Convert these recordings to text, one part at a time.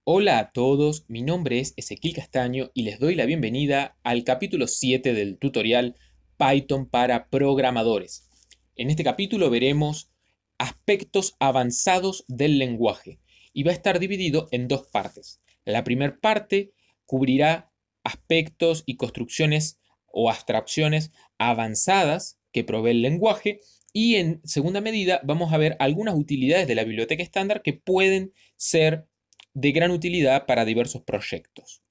Hola a todos, mi nombre es Ezequiel Castaño y les doy la bienvenida al capítulo 7 del tutorial Python para programadores. En este capítulo veremos aspectos avanzados del lenguaje y va a estar dividido en dos partes. La primera parte cubrirá aspectos y construcciones o abstracciones avanzadas que provee el lenguaje y en segunda medida vamos a ver algunas utilidades de la biblioteca estándar que pueden ser de gran utilidad para diversos proyectos.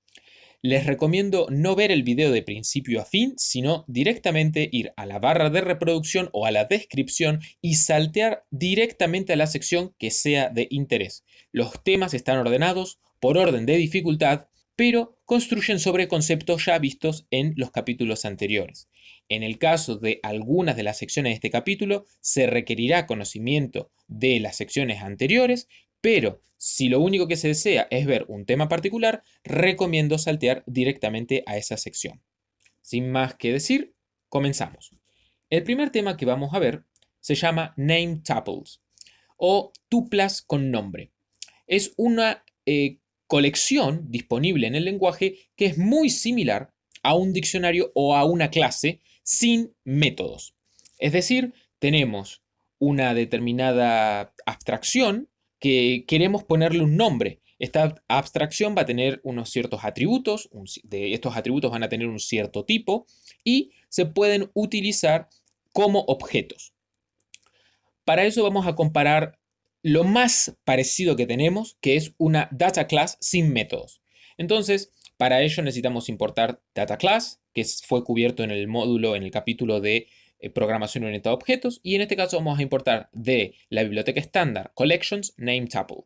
Les recomiendo no ver el video de principio a fin, sino directamente ir a la barra de reproducción o a la descripción y saltear directamente a la sección que sea de interés. Los temas están ordenados por orden de dificultad, pero construyen sobre conceptos ya vistos en los capítulos anteriores. En el caso de algunas de las secciones de este capítulo, se requerirá conocimiento de las secciones anteriores, pero si lo único que se desea es ver un tema particular, recomiendo saltear directamente a esa sección. Sin más que decir, comenzamos. El primer tema que vamos a ver se llama Name Tuples o tuplas con nombre. Es una colección disponible en el lenguaje que es muy similar a un diccionario o a una clase sin métodos. Es decir, tenemos una determinada abstracción que queremos ponerle un nombre. Esta abstracción va a tener unos ciertos atributos, estos atributos van a tener un cierto tipo y se pueden utilizar como objetos. Para eso vamos a comparar lo más parecido que tenemos, que es una data class sin métodos. Entonces, para ello necesitamos importar data class, que fue cubierto en el módulo, en el capítulo de programación orientada a objetos, y en este caso vamos a importar de la biblioteca estándar collections name tuple.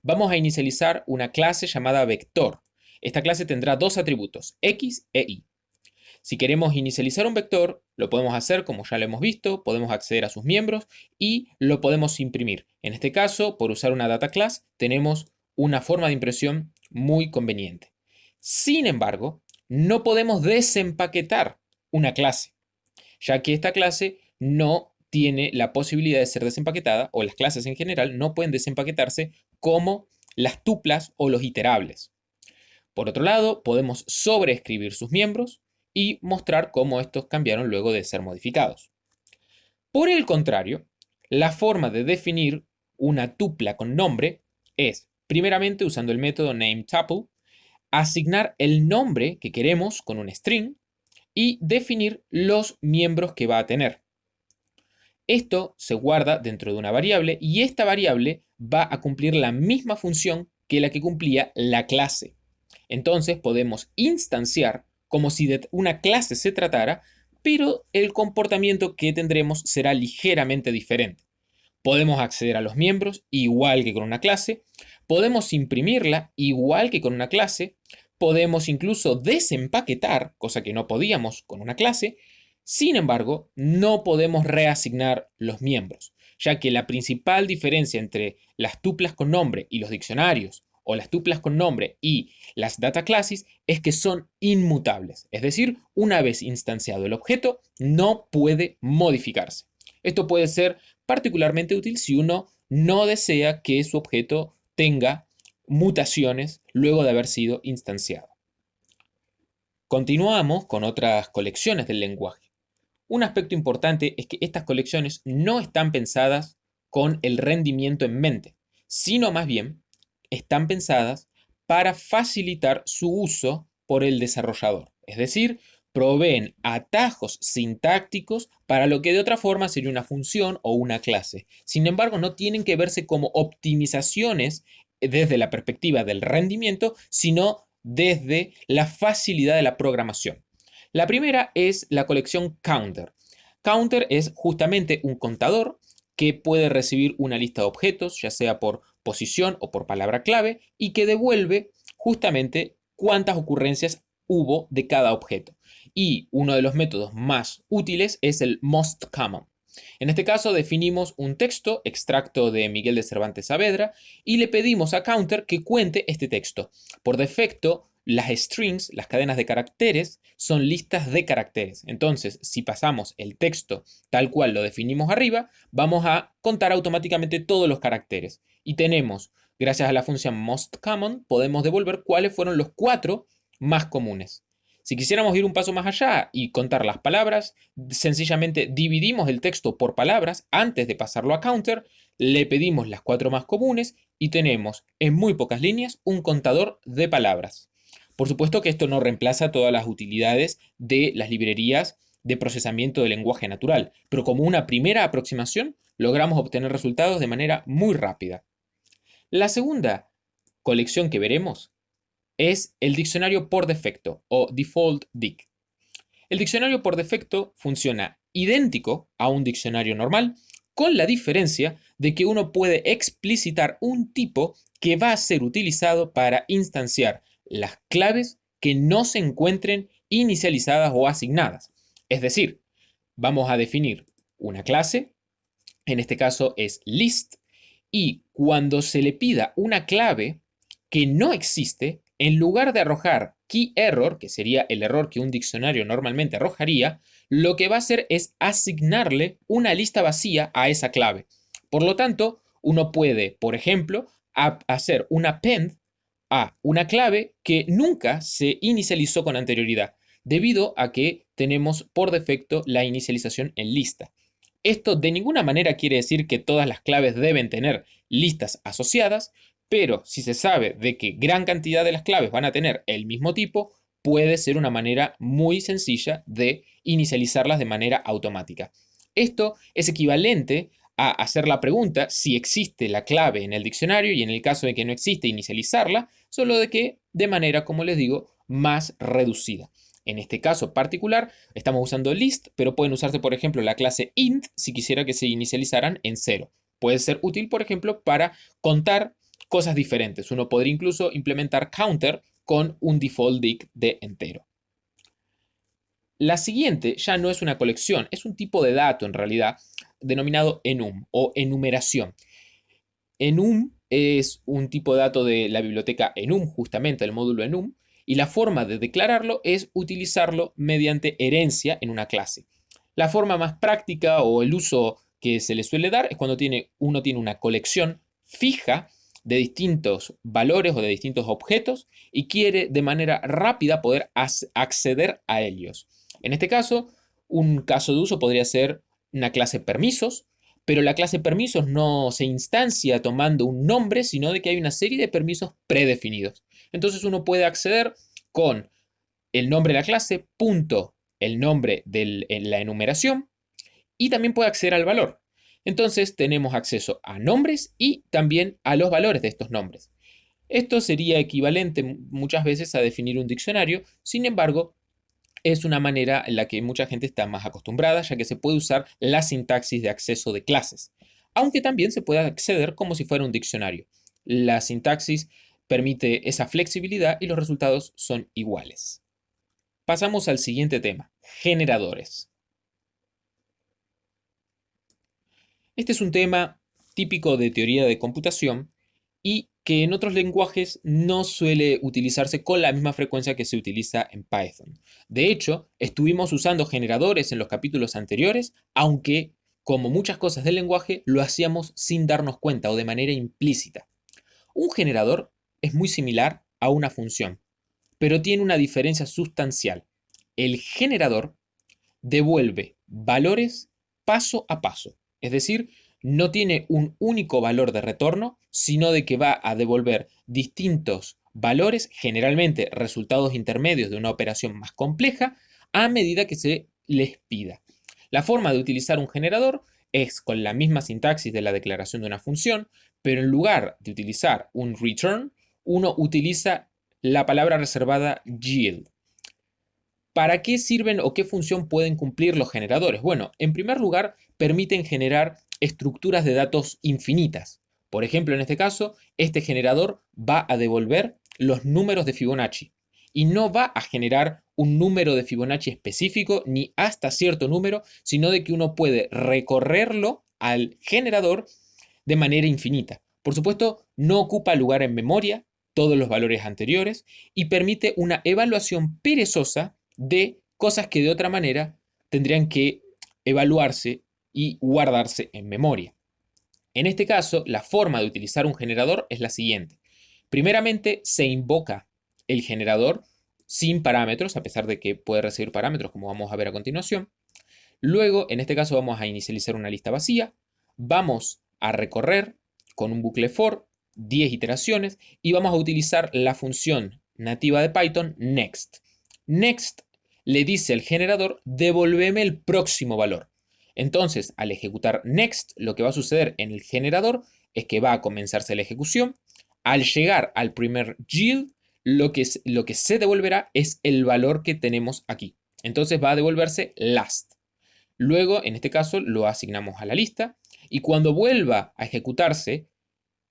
Vamos a inicializar una clase llamada vector. Esta clase tendrá dos atributos, x e y. Si queremos inicializar un vector, lo podemos hacer como ya lo hemos visto, podemos acceder a sus miembros y lo podemos imprimir. En este caso, por usar una data class, tenemos una forma de impresión muy conveniente. Sin embargo, no podemos desempaquetar una clase, ya que esta clase no tiene la posibilidad de ser desempaquetada, o las clases en general no pueden desempaquetarse como las tuplas o los iterables. Por otro lado, podemos sobreescribir sus miembros y mostrar cómo estos cambiaron luego de ser modificados. Por el contrario, la forma de definir una tupla con nombre es, primeramente usando el método nameTuple, asignar el nombre que queremos con un string y definir los miembros que va a tener. Esto se guarda dentro de una variable y esta variable va a cumplir la misma función que la que cumplía la clase. Entonces podemos instanciar como si de una clase se tratara, pero el comportamiento que tendremos será ligeramente diferente. Podemos acceder a los miembros igual que con una clase, podemos imprimirla igual que con una clase, podemos incluso desempaquetar, cosa que no podíamos con una clase. Sin embargo, no podemos reasignar los miembros, ya que la principal diferencia entre las tuplas con nombre y los diccionarios, o las tuplas con nombre y las data classes, es que son inmutables. Es decir, una vez instanciado el objeto, no puede modificarse. Esto puede ser particularmente útil si uno no desea que su objeto tenga mutaciones luego de haber sido instanciado. Continuamos con otras colecciones del lenguaje. Un aspecto importante es que estas colecciones no están pensadas con el rendimiento en mente, sino más bien están pensadas para facilitar su uso por el desarrollador. Es decir, proveen atajos sintácticos para lo que de otra forma sería una función o una clase. Sin embargo, no tienen que verse como optimizaciones desde la perspectiva del rendimiento, sino desde la facilidad de la programación. La primera es la colección Counter. Counter es justamente un contador que puede recibir una lista de objetos, ya sea por posición o por palabra clave, y que devuelve justamente cuántas ocurrencias hubo de cada objeto. Y uno de los métodos más útiles es el most common. En este caso definimos un texto, extracto de Miguel de Cervantes Saavedra, y le pedimos a Counter que cuente este texto. Por defecto, las strings, las cadenas de caracteres, son listas de caracteres. Entonces, si pasamos el texto tal cual lo definimos arriba, vamos a contar automáticamente todos los caracteres. Y tenemos Gracias a la función mostCommon podemos devolver cuáles fueron los 4 más comunes. Si quisiéramos ir un paso más allá y contar las palabras, sencillamente dividimos el texto por palabras antes de pasarlo a counter, le pedimos las 4 más comunes y tenemos en muy pocas líneas un contador de palabras. Por supuesto que esto no reemplaza todas las utilidades de las librerías de procesamiento del lenguaje natural, pero como una primera aproximación logramos obtener resultados de manera muy rápida. La segunda colección que veremos es el diccionario por defecto o default dict. El diccionario por defecto funciona idéntico a un diccionario normal, con la diferencia de que uno puede explicitar un tipo que va a ser utilizado para instanciar las claves que no se encuentren inicializadas o asignadas. Es decir, vamos a definir una clase, en este caso es list, y cuando se le pida una clave que no existe, en lugar de arrojar key error, que sería el error que un diccionario normalmente arrojaría, lo que va a hacer es asignarle una lista vacía a esa clave. Por lo tanto, uno puede, por ejemplo, hacer un append a una clave que nunca se inicializó con anterioridad, debido a que tenemos por defecto la inicialización en lista. Esto de ninguna manera quiere decir que todas las claves deben tener listas asociadas, pero si se sabe de que gran cantidad de las claves van a tener el mismo tipo, puede ser una manera muy sencilla de inicializarlas de manera automática. Esto es equivalente a hacer la pregunta si existe la clave en el diccionario y en el caso de que no existe, inicializarla, solo de que de manera, como les digo, más reducida. En este caso particular, estamos usando list, pero pueden usarse, por ejemplo, la clase int si quisiera que se inicializaran en 0. Puede ser útil, por ejemplo, para contar cosas diferentes. Uno podría incluso implementar counter con un default dict de entero. La siguiente ya no es una colección, es un tipo de dato en realidad, denominado enum o enumeración. Enum es un tipo de dato de la biblioteca enum, justamente el módulo enum, y la forma de declararlo es utilizarlo mediante herencia en una clase. La forma más práctica o el uso que se le suele dar es cuando uno tiene una colección fija de distintos valores o de distintos objetos y quiere de manera rápida poder acceder a ellos. En este caso, un caso de uso podría ser una clase permisos, pero la clase permisos no se instancia tomando un nombre, sino de que hay una serie de permisos predefinidos. Entonces uno puede acceder con el nombre de la clase, punto, el nombre de la enumeración, y también puede acceder al valor. Entonces tenemos acceso a nombres y también a los valores de estos nombres. Esto sería equivalente muchas veces a definir un diccionario, sin embargo, es una manera en la que mucha gente está más acostumbrada, ya que se puede usar la sintaxis de acceso de clases, aunque también se puede acceder como si fuera un diccionario. La sintaxis permite esa flexibilidad y los resultados son iguales. Pasamos al siguiente tema, generadores. Este es un tema típico de teoría de computación y que en otros lenguajes no suele utilizarse con la misma frecuencia que se utiliza en Python. De hecho, estuvimos usando generadores en los capítulos anteriores, aunque, como muchas cosas del lenguaje, lo hacíamos sin darnos cuenta o de manera implícita. Un generador es muy similar a una función, pero tiene una diferencia sustancial. El generador devuelve valores paso a paso. Es decir, no tiene un único valor de retorno, sino de que va a devolver distintos valores, generalmente resultados intermedios de una operación más compleja, a medida que se les pida. La forma de utilizar un generador es con la misma sintaxis de la declaración de una función, pero en lugar de utilizar un return, uno utiliza la palabra reservada yield. ¿Para qué sirven o qué función pueden cumplir los generadores? Bueno, en primer lugar, permiten generar estructuras de datos infinitas. Por ejemplo, en este caso, este generador va a devolver los números de Fibonacci y no va a generar un número de Fibonacci específico ni hasta cierto número, sino de que uno puede recorrerlo al generador de manera infinita. Por supuesto, no ocupa lugar en memoria todos los valores anteriores y permite una evaluación perezosa de cosas que de otra manera tendrían que evaluarse y guardarse en memoria. En este caso, la forma de utilizar un generador es la siguiente. Primeramente, se invoca el generador sin parámetros, a pesar de que puede recibir parámetros, como vamos a ver a continuación. Luego, en este caso, vamos a inicializar una lista vacía. Vamos a recorrer con un bucle for 10 iteraciones y vamos a utilizar la función nativa de Python next. Next le dice al generador, devolveme el próximo valor. Entonces, al ejecutar next, lo que va a suceder en el generador es que va a comenzarse la ejecución. Al llegar al primer yield, lo que se devolverá es el valor que tenemos aquí. Entonces va a devolverse last. Luego, en este caso, lo asignamos a la lista y cuando vuelva a ejecutarse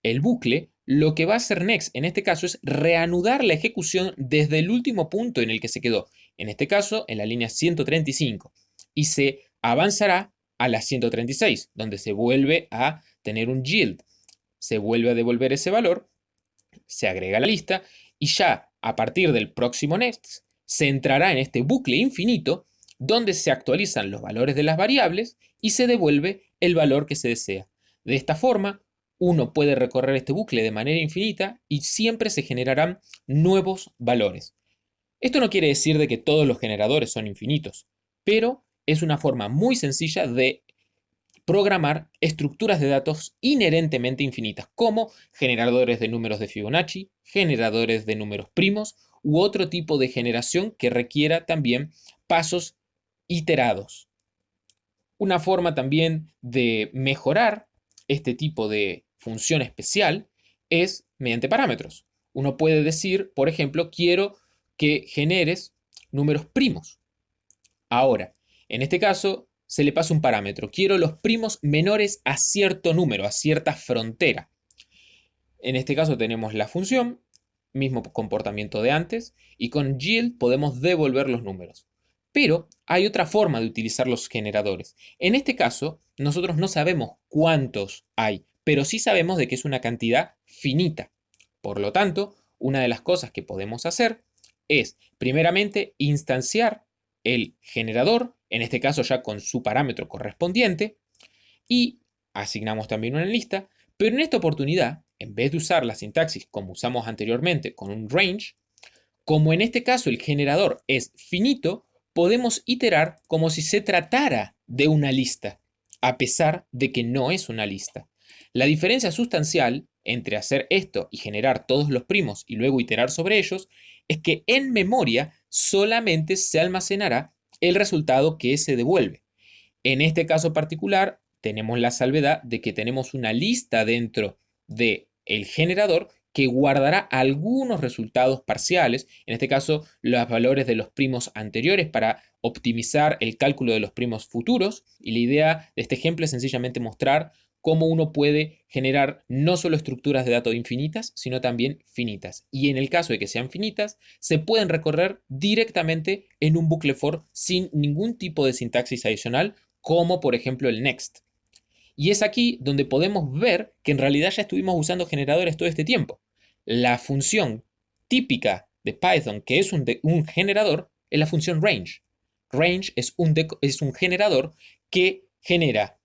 el bucle, lo que va a hacer next en este caso es reanudar la ejecución desde el último punto en el que se quedó, en este caso en la línea 135, y se avanzará a la 136, donde se vuelve a tener un yield, se vuelve a devolver ese valor, se agrega a la lista y ya a partir del próximo next se entrará en este bucle infinito donde se actualizan los valores de las variables y se devuelve el valor que se desea. De esta forma, uno puede recorrer este bucle de manera infinita y siempre se generarán nuevos valores. Esto no quiere decir de que todos los generadores son infinitos, pero es una forma muy sencilla de programar estructuras de datos inherentemente infinitas, como generadores de números de Fibonacci, generadores de números primos u otro tipo de generación que requiera también pasos iterados. Una forma también de mejorar este tipo de función especial es mediante parámetros. Uno puede decir, por ejemplo, quiero que generes números primos. Ahora, en este caso, se le pasa un parámetro. Quiero los primos menores a cierto número, a cierta frontera. En este caso tenemos la función, mismo comportamiento de antes, y con yield podemos devolver los números. Pero hay otra forma de utilizar los generadores. En este caso, nosotros no sabemos cuántos hay, pero sí sabemos de que es una cantidad finita. Por lo tanto, una de las cosas que podemos hacer es, primeramente, instanciar el generador, en este caso ya con su parámetro correspondiente, y asignamos también una lista, pero en esta oportunidad, en vez de usar la sintaxis como usamos anteriormente con un range, como en este caso el generador es finito, podemos iterar como si se tratara de una lista, a pesar de que no es una lista. La diferencia sustancial entre hacer esto y generar todos los primos y luego iterar sobre ellos es que en memoria solamente se almacenará el resultado que se devuelve. En este caso particular, tenemos la salvedad de que tenemos una lista dentro del generador que guardará algunos resultados parciales, en este caso los valores de los primos anteriores para optimizar el cálculo de los primos futuros. Y la idea de este ejemplo es sencillamente mostrar cómo uno puede generar no solo estructuras de datos infinitas, sino también finitas. Y en el caso de que sean finitas, se pueden recorrer directamente en un bucle for sin ningún tipo de sintaxis adicional, como por ejemplo el next. Y es aquí donde podemos ver que en realidad ya estuvimos usando generadores todo este tiempo. La función típica de Python, que es un generador, es la función range. Range es un generador que genera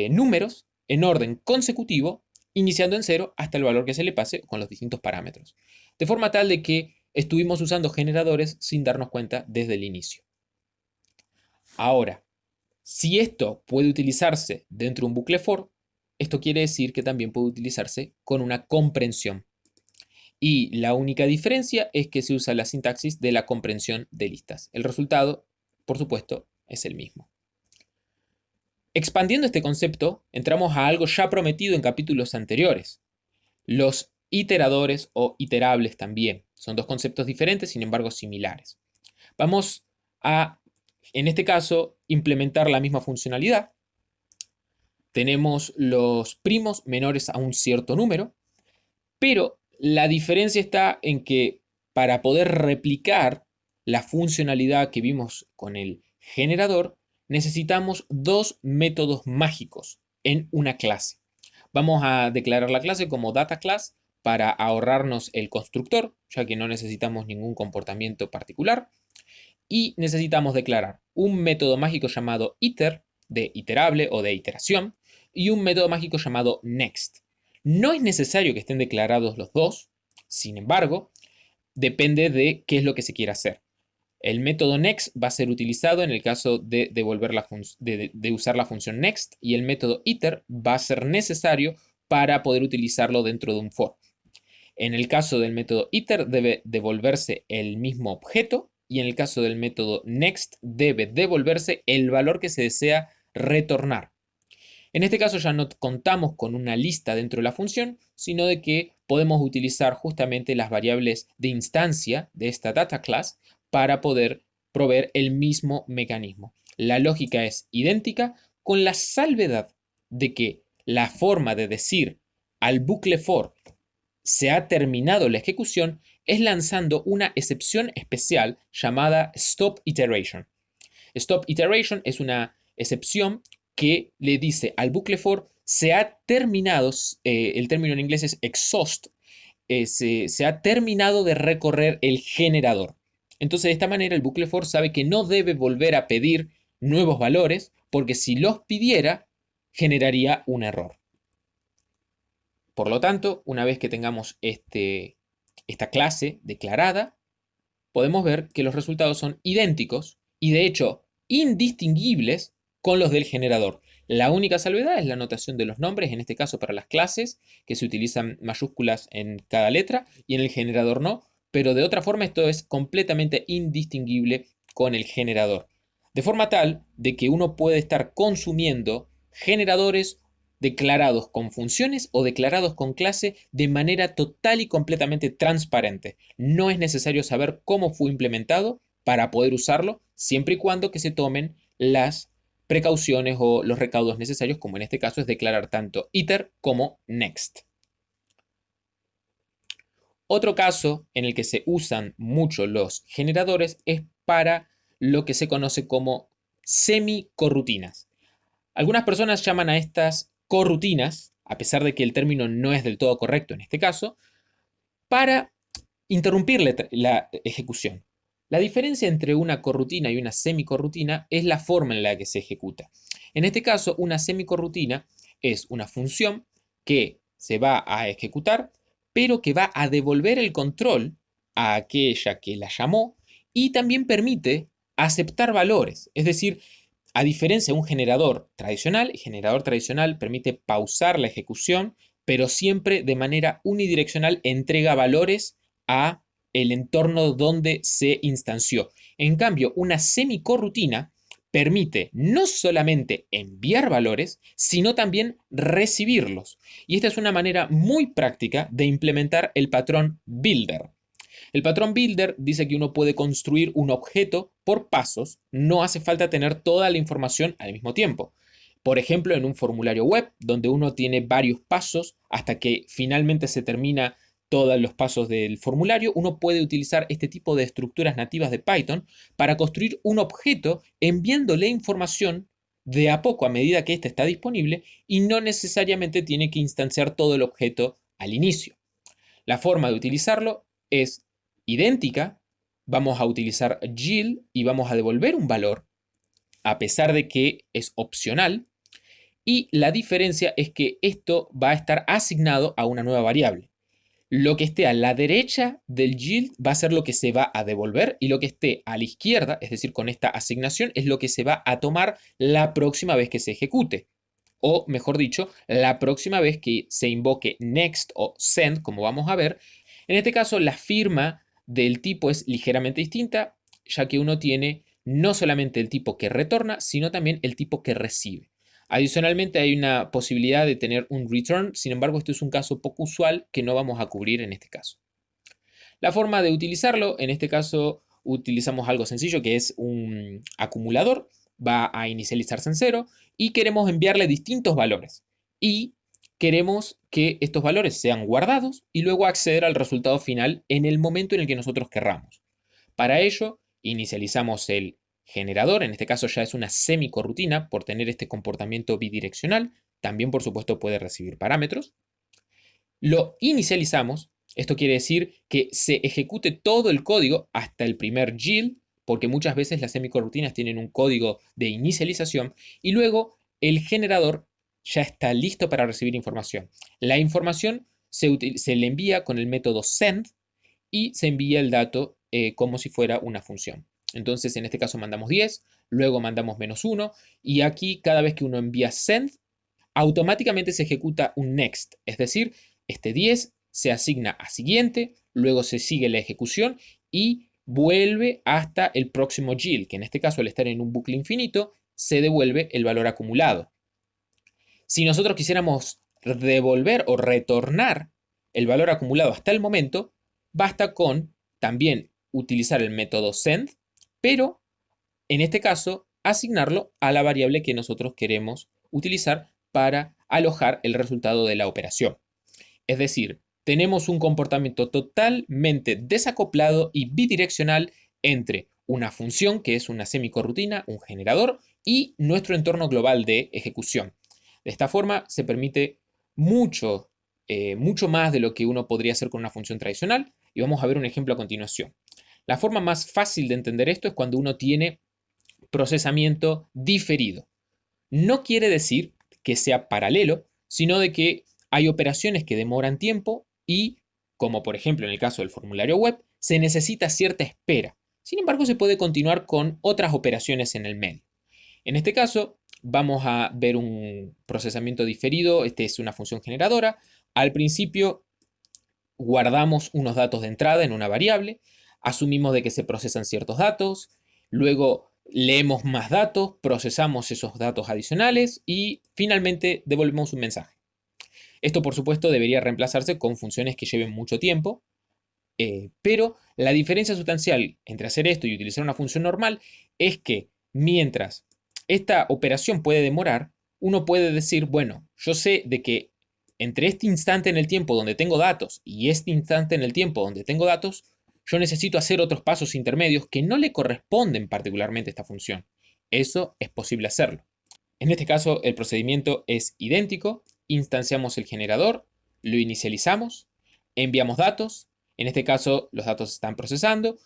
números en orden consecutivo, iniciando en 0 hasta el valor que se le pase con los distintos parámetros. De forma tal de que estuvimos usando generadores sin darnos cuenta desde el inicio. Ahora, si esto puede utilizarse dentro de un bucle for, esto quiere decir que también puede utilizarse con una comprensión. Y la única diferencia es que se usa la sintaxis de la comprensión de listas. El resultado, por supuesto, es el mismo. Expandiendo este concepto, entramos a algo ya prometido en capítulos anteriores. Los iteradores o iterables también. Son dos conceptos diferentes, sin embargo similares. Vamos a, en este caso, implementar la misma funcionalidad. Tenemos los primos menores a un cierto número, pero la diferencia está en que para poder replicar la funcionalidad que vimos con el generador, necesitamos dos métodos mágicos en una clase. Vamos a declarar la clase como data class para ahorrarnos el constructor, ya que no necesitamos ningún comportamiento particular. Y necesitamos declarar un método mágico llamado iter, de iterable o de iteración, y un método mágico llamado next. No es necesario que estén declarados los dos, sin embargo, depende de qué es lo que se quiera hacer. El método next va a ser utilizado en el caso de, de usar la función next, y el método iter va a ser necesario para poder utilizarlo dentro de un for. En el caso del método iter debe devolverse el mismo objeto, y en el caso del método next debe devolverse el valor que se desea retornar. En este caso ya no contamos con una lista dentro de la función, sino de que podemos utilizar justamente las variables de instancia de esta data class para poder proveer el mismo mecanismo. La lógica es idéntica, con la salvedad de que la forma de decir al bucle for se ha terminado la ejecución es lanzando una excepción especial llamada stop iteration. Stop iteration es una excepción que le dice al bucle for se ha terminado, el término en inglés es exhaust, se ha terminado de recorrer el generador. Entonces, de esta manera, el bucle for sabe que no debe volver a pedir nuevos valores, porque si los pidiera, generaría un error. Por lo tanto, una vez que tengamos esta clase declarada, podemos ver que los resultados son idénticos y, de hecho, indistinguibles con los del generador. La única salvedad es la notación de los nombres, en este caso para las clases, que se utilizan mayúsculas en cada letra, y en el generador no, pero de otra forma esto es completamente indistinguible con el generador. De forma tal de que uno puede estar consumiendo generadores declarados con funciones o declarados con clase de manera total y completamente transparente. No es necesario saber cómo fue implementado para poder usarlo, siempre y cuando que se tomen las precauciones o los recaudos necesarios, como en este caso es declarar tanto iter como next. Otro caso en el que se usan mucho los generadores es para lo que se conoce como semicorrutinas. Algunas personas llaman a estas corrutinas, a pesar de que el término no es del todo correcto en este caso, para interrumpir la ejecución. La diferencia entre una corrutina y una semicorrutina es la forma en la que se ejecuta. En este caso, una semicorrutina es una función que se va a ejecutar, pero que va a devolver el control a aquella que la llamó, y también permite aceptar valores. Es decir, a diferencia de un generador tradicional, el generador tradicional permite pausar la ejecución, pero siempre de manera unidireccional entrega valores a el entorno donde se instanció. En cambio, una semicorrutina permite no solamente enviar valores, sino también recibirlos. Y esta es una manera muy práctica de implementar el patrón builder. El patrón builder dice que uno puede construir un objeto por pasos, no hace falta tener toda la información al mismo tiempo. Por ejemplo, en un formulario web, donde uno tiene varios pasos hasta que finalmente se termina todos los pasos del formulario, uno puede utilizar este tipo de estructuras nativas de Python para construir un objeto enviándole información de a poco a medida que éste está disponible, y no necesariamente tiene que instanciar todo el objeto al inicio. La forma de utilizarlo es idéntica. Vamos a utilizar GIL y vamos a devolver un valor, a pesar de que es opcional. Y la diferencia es que esto va a estar asignado a una nueva variable. Lo que esté a la derecha del GIL va a ser lo que se va a devolver, y lo que esté a la izquierda, es decir, con esta asignación, es lo que se va a tomar la próxima vez que se ejecute. O, mejor dicho, la próxima vez que se invoque next o send, como vamos a ver. En este caso, la firma del tipo es ligeramente distinta, ya que uno tiene no solamente el tipo que retorna, sino también el tipo que recibe. Adicionalmente, hay una posibilidad de tener un return, sin embargo, esto es un caso poco usual que no vamos a cubrir en este caso. La forma de utilizarlo, en este caso, utilizamos algo sencillo, que es un acumulador. Va a inicializarse en 0 y queremos enviarle distintos valores. Y queremos que estos valores sean guardados y luego acceder al resultado final en el momento en el que nosotros querramos. Para ello, inicializamos el generador, en este caso ya es una semicorrutina por tener este comportamiento bidireccional. También, por supuesto, puede recibir parámetros. Lo inicializamos. Esto quiere decir que se ejecute todo el código hasta el primer GIL, porque muchas veces las semicorrutinas tienen un código de inicialización, y luego el generador ya está listo para recibir información. La información se le envía con el método send y se envía el dato como si fuera una función. Entonces, en este caso mandamos 10, luego mandamos -1 y aquí cada vez que uno envía send, automáticamente se ejecuta un next, es decir, este 10 se asigna a siguiente, luego se sigue la ejecución y vuelve hasta el próximo yield, que en este caso al estar en un bucle infinito, se devuelve el valor acumulado. Si nosotros quisiéramos devolver o retornar el valor acumulado hasta el momento, basta con también utilizar el método send, pero en este caso asignarlo a la variable que nosotros queremos utilizar para alojar el resultado de la operación. Es decir, tenemos un comportamiento totalmente desacoplado y bidireccional entre una función, que es una semicorrutina, un generador, y nuestro entorno global de ejecución. De esta forma se permite mucho, mucho más de lo que uno podría hacer con una función tradicional, y vamos a ver un ejemplo a continuación. La forma más fácil de entender esto es cuando uno tiene procesamiento diferido. No quiere decir que sea paralelo, sino de que hay operaciones que demoran tiempo y, como por ejemplo en el caso del formulario web, se necesita cierta espera. Sin embargo, se puede continuar con otras operaciones en el medio. En este caso, vamos a ver un procesamiento diferido. Este es una función generadora. Al principio, guardamos unos datos de entrada en una variable, asumimos de que se procesan ciertos datos, luego leemos más datos, procesamos esos datos adicionales y finalmente devolvemos un mensaje. Esto, por supuesto, debería reemplazarse con funciones que lleven mucho tiempo, pero la diferencia sustancial entre hacer esto y utilizar una función normal es que mientras esta operación puede demorar, uno puede decir, bueno, yo sé de que entre este instante en el tiempo donde tengo datos y este instante en el tiempo donde tengo datos, yo necesito hacer otros pasos intermedios que no le corresponden particularmente a esta función. Eso es posible hacerlo. En este caso, el procedimiento es idéntico. Instanciamos el generador, lo inicializamos, enviamos datos. En este caso, los datos se están procesando.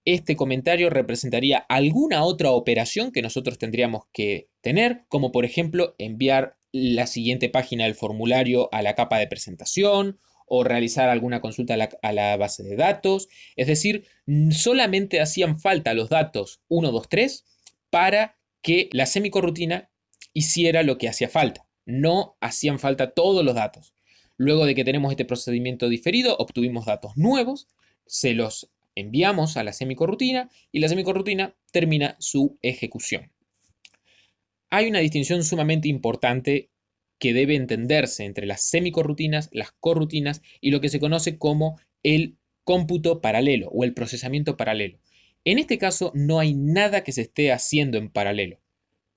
Este comentario representaría alguna otra operación que nosotros tendríamos que tener, como por ejemplo enviar la siguiente página del formulario a la capa de presentación o realizar alguna consulta a la base de datos. Es decir, solamente hacían falta los datos 1, 2, 3 para que la semicorrutina hiciera lo que hacía falta. No hacían falta todos los datos. Luego de que tenemos este procedimiento diferido, obtuvimos datos nuevos, se los enviamos a la semicorrutina y la semicorrutina termina su ejecución. Hay una distinción sumamente importante que debe entenderse entre las semicorrutinas, las corrutinas y lo que se conoce como el cómputo paralelo o el procesamiento paralelo. En este caso no hay nada que se esté haciendo en paralelo.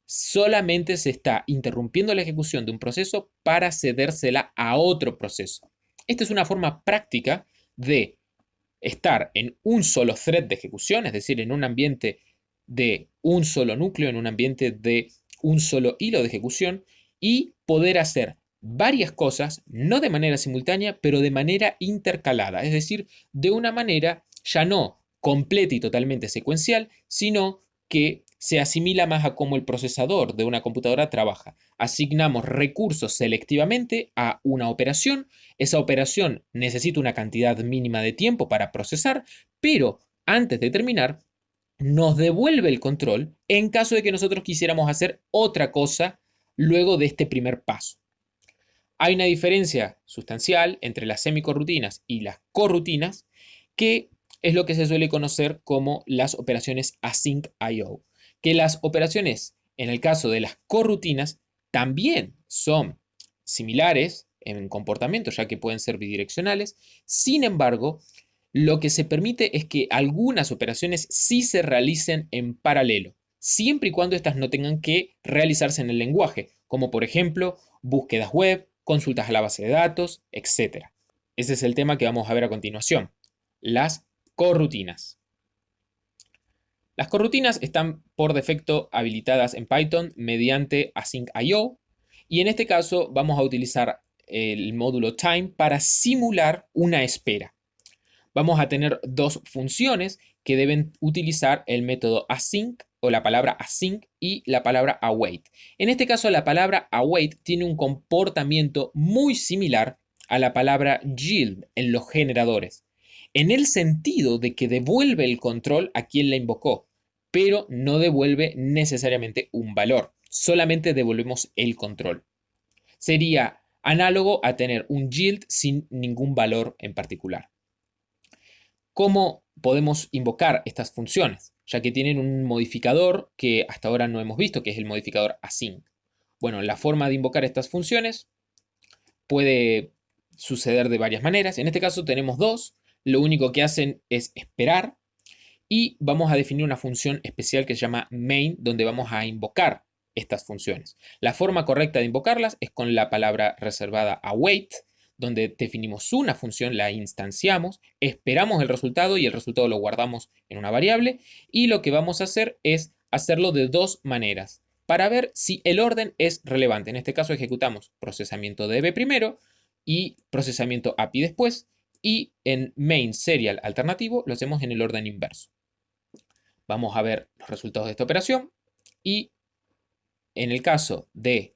Solamente se está interrumpiendo la ejecución de un proceso para cedérsela a otro proceso. Esta es una forma práctica de estar en un solo thread de ejecución, es decir, en un ambiente de un solo núcleo, en un ambiente de un solo hilo de ejecución y poder hacer varias cosas, no de manera simultánea, pero de manera intercalada, es decir, de una manera ya no completa y totalmente secuencial, sino que se asimila más a cómo el procesador de una computadora trabaja. Asignamos recursos selectivamente a una operación. Esa operación necesita una cantidad mínima de tiempo para procesar, pero antes de terminar, nos devuelve el control en caso de que nosotros quisiéramos hacer otra cosa luego de este primer paso. Hay una diferencia sustancial entre las semicorrutinas y las corrutinas, que es lo que se suele conocer como las operaciones async IO, que las operaciones, en el caso de las corrutinas, también son similares en comportamiento, ya que pueden ser bidireccionales. Sin embargo, lo que se permite es que algunas operaciones sí se realicen en paralelo, siempre y cuando éstas no tengan que realizarse en el lenguaje, como por ejemplo búsquedas web, consultas a la base de datos, etc. Ese es el tema que vamos a ver a continuación, las corrutinas. Las corrutinas están por defecto habilitadas en Python mediante async.io y en este caso vamos a utilizar el módulo time para simular una espera. Vamos a tener dos funciones que deben utilizar el método async o la palabra async y la palabra await. En este caso, la palabra await tiene un comportamiento muy similar a la palabra yield en los generadores, en el sentido de que devuelve el control a quien la invocó, pero no devuelve necesariamente un valor, solamente devolvemos el control. Sería análogo a tener un yield sin ningún valor en particular. ¿Cómo podemos invocar estas funciones? Ya que tienen un modificador que hasta ahora no hemos visto, que es el modificador async. Bueno, la forma de invocar estas funciones puede suceder de varias maneras. En este caso tenemos dos. Lo único que hacen es esperar y vamos a definir una función especial que se llama main, donde vamos a invocar estas funciones. La forma correcta de invocarlas es con la palabra reservada await, donde definimos una función, la instanciamos, esperamos el resultado y el resultado lo guardamos en una variable, y lo que vamos a hacer es hacerlo de dos maneras para ver si el orden es relevante. En este caso ejecutamos procesamiento DB primero y procesamiento API después, y en main serial alternativo lo hacemos en el orden inverso. Vamos a ver los resultados de esta operación y en el caso de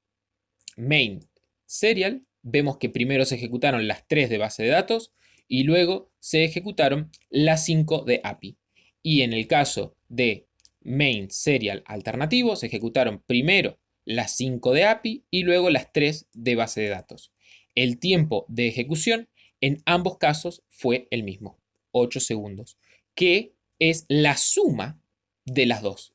main serial vemos que primero se ejecutaron las 3 de base de datos y luego se ejecutaron las 5 de API. Y en el caso de main serial alternativo se ejecutaron primero las 5 de API y luego las 3 de base de datos. El tiempo de ejecución en ambos casos fue el mismo, 8 segundos, que es la suma de las dos.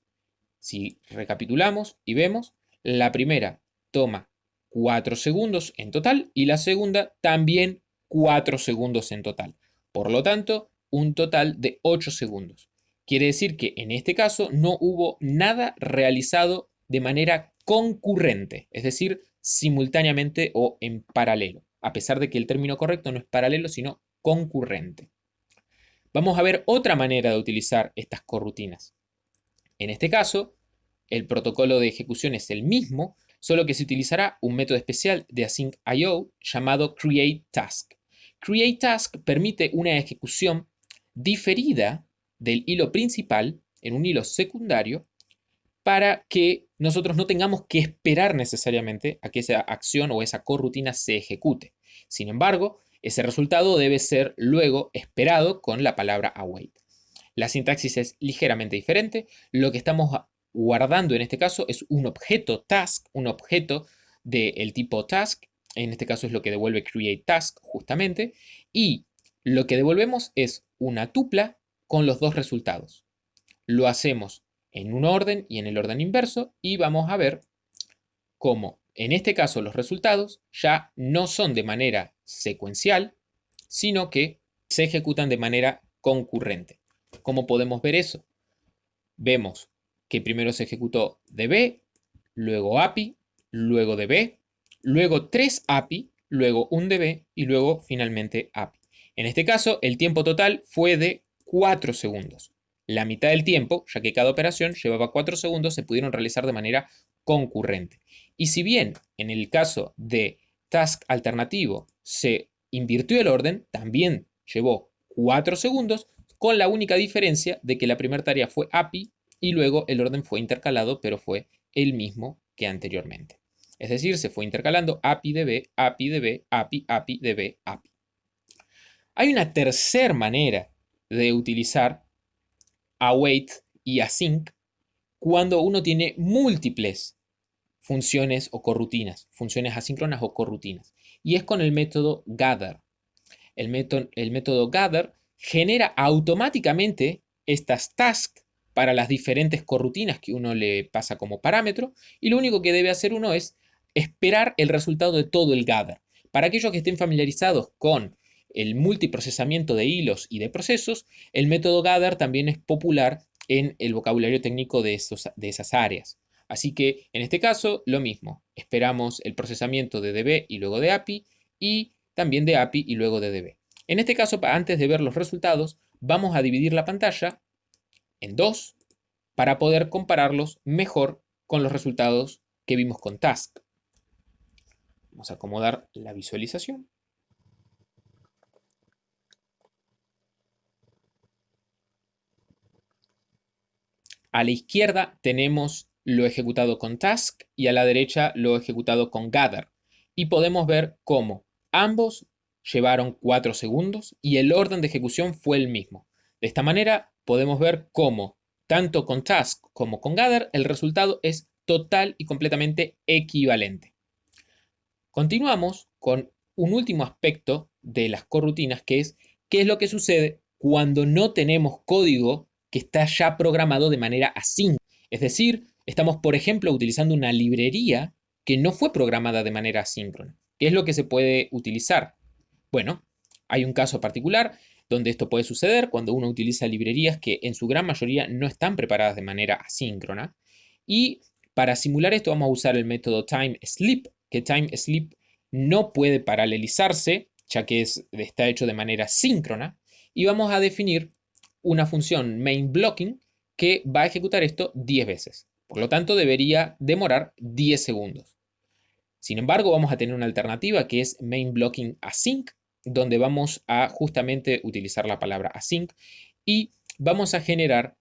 Si recapitulamos y vemos, la primera toma 4 segundos en total y la segunda también 4 segundos en total. Por lo tanto, un total de 8 segundos. Quiere decir que en este caso no hubo nada realizado de manera concurrente, es decir, simultáneamente o en paralelo, a pesar de que el término correcto no es paralelo, sino concurrente. Vamos a ver otra manera de utilizar estas corrutinas. En este caso, el protocolo de ejecución es el mismo, solo que se utilizará un método especial de async IO llamado createTask. CreateTask permite una ejecución diferida del hilo principal en un hilo secundario para que nosotros no tengamos que esperar necesariamente a que esa acción o esa corrutina se ejecute. Sin embargo, ese resultado debe ser luego esperado con la palabra await. La sintaxis es ligeramente diferente. Lo que estamos guardando en este caso es un objeto task, un objeto del tipo task. En este caso es lo que devuelve createTask justamente. Y lo que devolvemos es una tupla con los dos resultados. Lo hacemos en un orden y en el orden inverso y vamos a ver cómo en este caso los resultados ya no son de manera secuencial, sino que se ejecutan de manera concurrente. ¿Cómo podemos ver eso? Vemos que primero se ejecutó DB, luego API, luego DB, luego 3 API, luego un DB y luego finalmente API. En este caso, el tiempo total fue de 4 segundos. La mitad del tiempo, ya que cada operación llevaba 4 segundos, se pudieron realizar de manera concurrente. Y si bien en el caso de task alternativo se invirtió el orden, también llevó 4 segundos, con la única diferencia de que la primera tarea fue API y luego el orden fue intercalado, pero fue el mismo que anteriormente. Es decir, se fue intercalando API DB, API DB, API, API DB, API. Hay una tercera manera de utilizar await y async cuando uno tiene múltiples funciones o corrutinas, funciones asíncronas o corrutinas, y es con el método gather. El método gather genera automáticamente estas tasks para las diferentes corrutinas que uno le pasa como parámetro, y lo único que debe hacer uno es esperar el resultado de todo el gather. Para aquellos que estén familiarizados con el multiprocesamiento de hilos y de procesos, el método gather también es popular en el vocabulario técnico de esas áreas. Así que en este caso, lo mismo. Esperamos el procesamiento de DB y luego de API, y también de API y luego de DB. En este caso, antes de ver los resultados, vamos a dividir la pantalla en dos para poder compararlos mejor con los resultados que vimos con Task. Vamos a acomodar la visualización. A la izquierda tenemos lo ejecutado con task y a la derecha lo ejecutado con gather. Y podemos ver cómo ambos llevaron 4 segundos y el orden de ejecución fue el mismo. De esta manera podemos ver cómo tanto con task como con gather el resultado es total y completamente equivalente. Continuamos con un último aspecto de las corrutinas, que es qué es lo que sucede cuando no tenemos código que está ya programado de manera asíncrona. Es decir, estamos, por ejemplo, utilizando una librería que no fue programada de manera asíncrona. ¿Qué es lo que se puede utilizar? Bueno, hay un caso particular donde esto puede suceder cuando uno utiliza librerías que en su gran mayoría no están preparadas de manera asíncrona. Y para simular esto vamos a usar el método TimeSleep, que TimeSleep no puede paralelizarse, ya que está hecho de manera síncrona, y vamos a definir una función mainBlocking que va a ejecutar esto 10 veces. Por lo tanto, debería demorar 10 segundos. Sin embargo, vamos a tener una alternativa que es mainBlockingAsync, donde vamos a justamente utilizar la palabra async y vamos a generar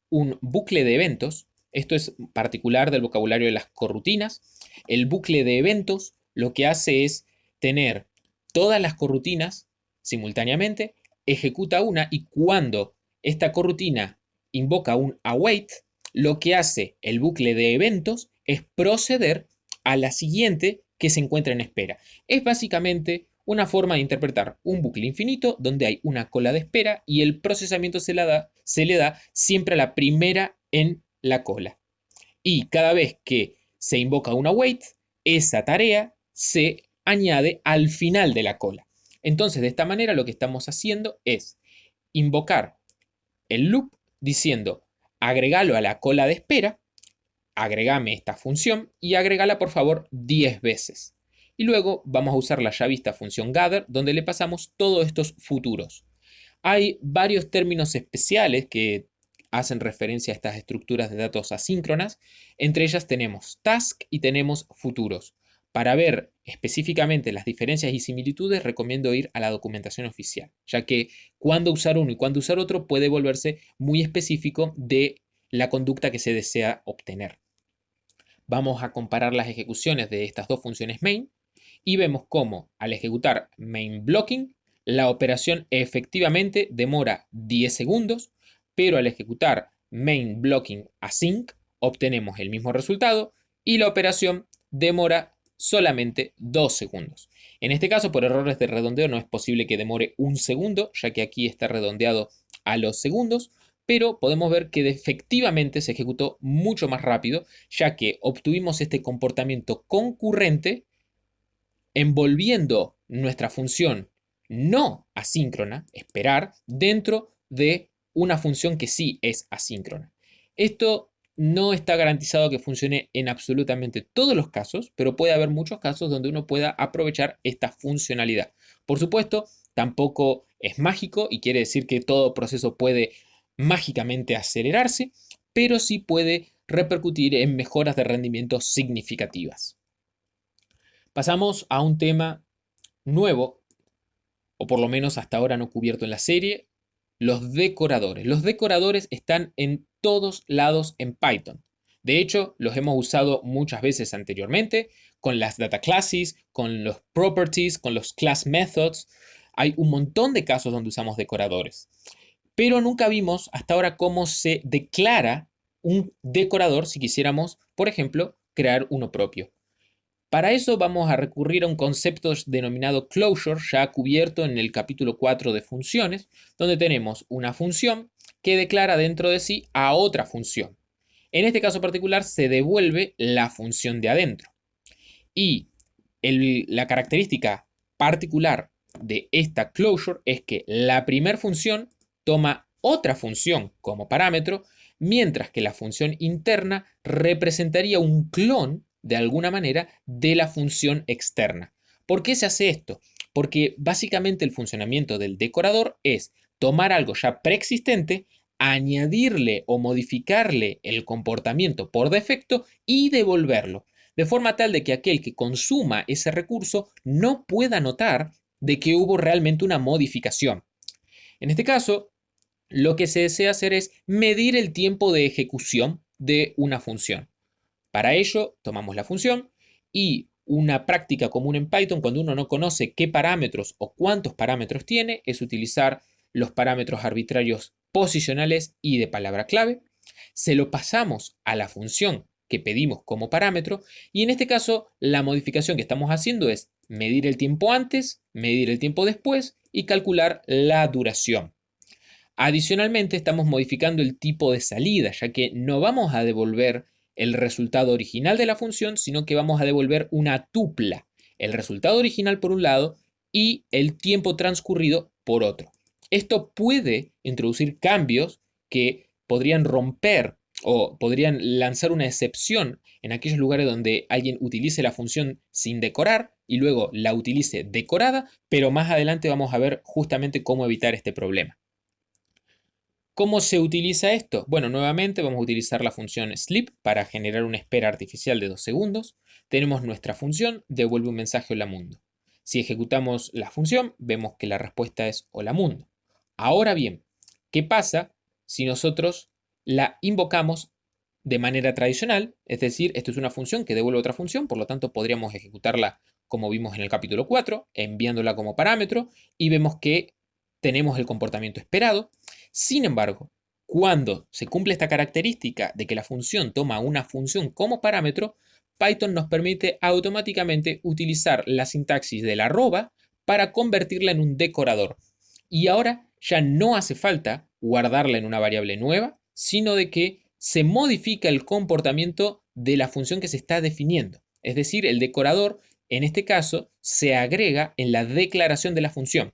un bucle de eventos. Esto es particular del vocabulario de las corrutinas. El bucle de eventos lo que hace es tener todas las corrutinas simultáneamente, ejecuta una y cuando esta corrutina invoca un await, lo que hace el bucle de eventos es proceder a la siguiente que se encuentra en espera. Es básicamente una forma de interpretar un bucle infinito donde hay una cola de espera y el procesamiento se le da siempre a la primera en la cola. Y cada vez que se invoca un await, esa tarea se añade al final de la cola. Entonces, de esta manera lo que estamos haciendo es invocar el loop diciendo agregalo a la cola de espera, agregame esta función y agregala por favor 10 veces. Y luego vamos a usar la ya vista función gather donde le pasamos todos estos futuros. Hay varios términos especiales que hacen referencia a estas estructuras de datos asíncronas. Entre ellas tenemos task y tenemos futuros. Para ver específicamente las diferencias y similitudes recomiendo ir a la documentación oficial, ya que cuándo usar uno y cuándo usar otro puede volverse muy específico de la conducta que se desea obtener. Vamos a comparar las ejecuciones de estas dos funciones main y vemos cómo al ejecutar mainBlocking la operación efectivamente demora 10 segundos, pero al ejecutar mainBlockingAsync obtenemos el mismo resultado y la operación demora solamente 2 segundos. En este caso, por errores de redondeo, no es posible que demore un segundo, ya que aquí está redondeado a los segundos, pero podemos ver que efectivamente se ejecutó mucho más rápido, ya que obtuvimos este comportamiento concurrente envolviendo nuestra función no asíncrona, esperar, dentro de una función que sí es asíncrona. Esto no está garantizado que funcione en absolutamente todos los casos, pero puede haber muchos casos donde uno pueda aprovechar esta funcionalidad. Por supuesto, tampoco es mágico y quiere decir que todo proceso puede mágicamente acelerarse, pero sí puede repercutir en mejoras de rendimiento significativas. Pasamos a un tema nuevo, o por lo menos hasta ahora no cubierto en la serie, los decoradores. Los decoradores están en todos lados en Python. De hecho, los hemos usado muchas veces anteriormente, con las data classes, con los properties, con los class methods. Hay un montón de casos donde usamos decoradores. Pero nunca vimos hasta ahora cómo se declara un decorador si quisiéramos, por ejemplo, crear uno propio. Para eso vamos a recurrir a un concepto denominado closure, ya cubierto en el capítulo 4 de funciones, donde tenemos una función que declara dentro de sí a otra función. En este caso particular se devuelve la función de adentro. Y la característica particular de esta closure es que la primera función toma otra función como parámetro, mientras que la función interna representaría un clon de alguna manera de la función externa. ¿Por qué se hace esto? Porque básicamente el funcionamiento del decorador es tomar algo ya preexistente, añadirle o modificarle el comportamiento por defecto y devolverlo, de forma tal de que aquel que consuma ese recurso no pueda notar de que hubo realmente una modificación. En este caso, lo que se desea hacer es medir el tiempo de ejecución de una función. Para ello, tomamos la función y una práctica común en Python cuando uno no conoce qué parámetros o cuántos parámetros tiene es utilizar los parámetros arbitrarios posicionales y de palabra clave. Se lo pasamos a la función que pedimos como parámetro y en este caso la modificación que estamos haciendo es medir el tiempo antes, medir el tiempo después y calcular la duración. Adicionalmente, estamos modificando el tipo de salida, ya que no vamos a devolver el resultado original de la función, sino que vamos a devolver una tupla, el resultado original por un lado y el tiempo transcurrido por otro. Esto puede introducir cambios que podrían romper o podrían lanzar una excepción en aquellos lugares donde alguien utilice la función sin decorar y luego la utilice decorada, pero más adelante vamos a ver justamente cómo evitar este problema. ¿Cómo se utiliza esto? Bueno, nuevamente vamos a utilizar la función sleep para generar una espera artificial de 2 segundos. Tenemos nuestra función, devuelve un mensaje hola mundo. Si ejecutamos la función, vemos que la respuesta es hola mundo. Ahora bien, ¿qué pasa si nosotros la invocamos de manera tradicional? Es decir, esto es una función que devuelve otra función, por lo tanto podríamos ejecutarla como vimos en el capítulo 4, enviándola como parámetro y vemos que tenemos el comportamiento esperado. Sin embargo, cuando se cumple esta característica de que la función toma una función como parámetro, Python nos permite automáticamente utilizar la sintaxis del arroba para convertirla en un decorador. Y ahora ya no hace falta guardarla en una variable nueva, sino de que se modifica el comportamiento de la función que se está definiendo. Es decir, el decorador, en este caso, se agrega en la declaración de la función.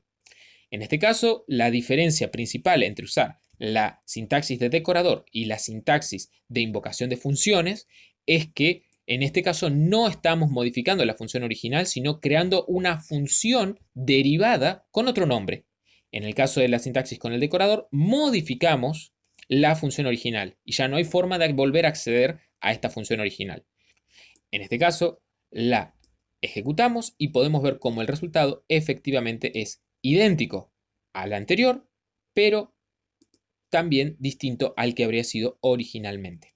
En este caso, la diferencia principal entre usar la sintaxis de decorador y la sintaxis de invocación de funciones es que en este caso no estamos modificando la función original, sino creando una función derivada con otro nombre. En el caso de la sintaxis con el decorador, modificamos la función original y ya no hay forma de volver a acceder a esta función original. En este caso, la ejecutamos y podemos ver cómo el resultado efectivamente es idéntico al anterior, pero también distinto al que habría sido originalmente.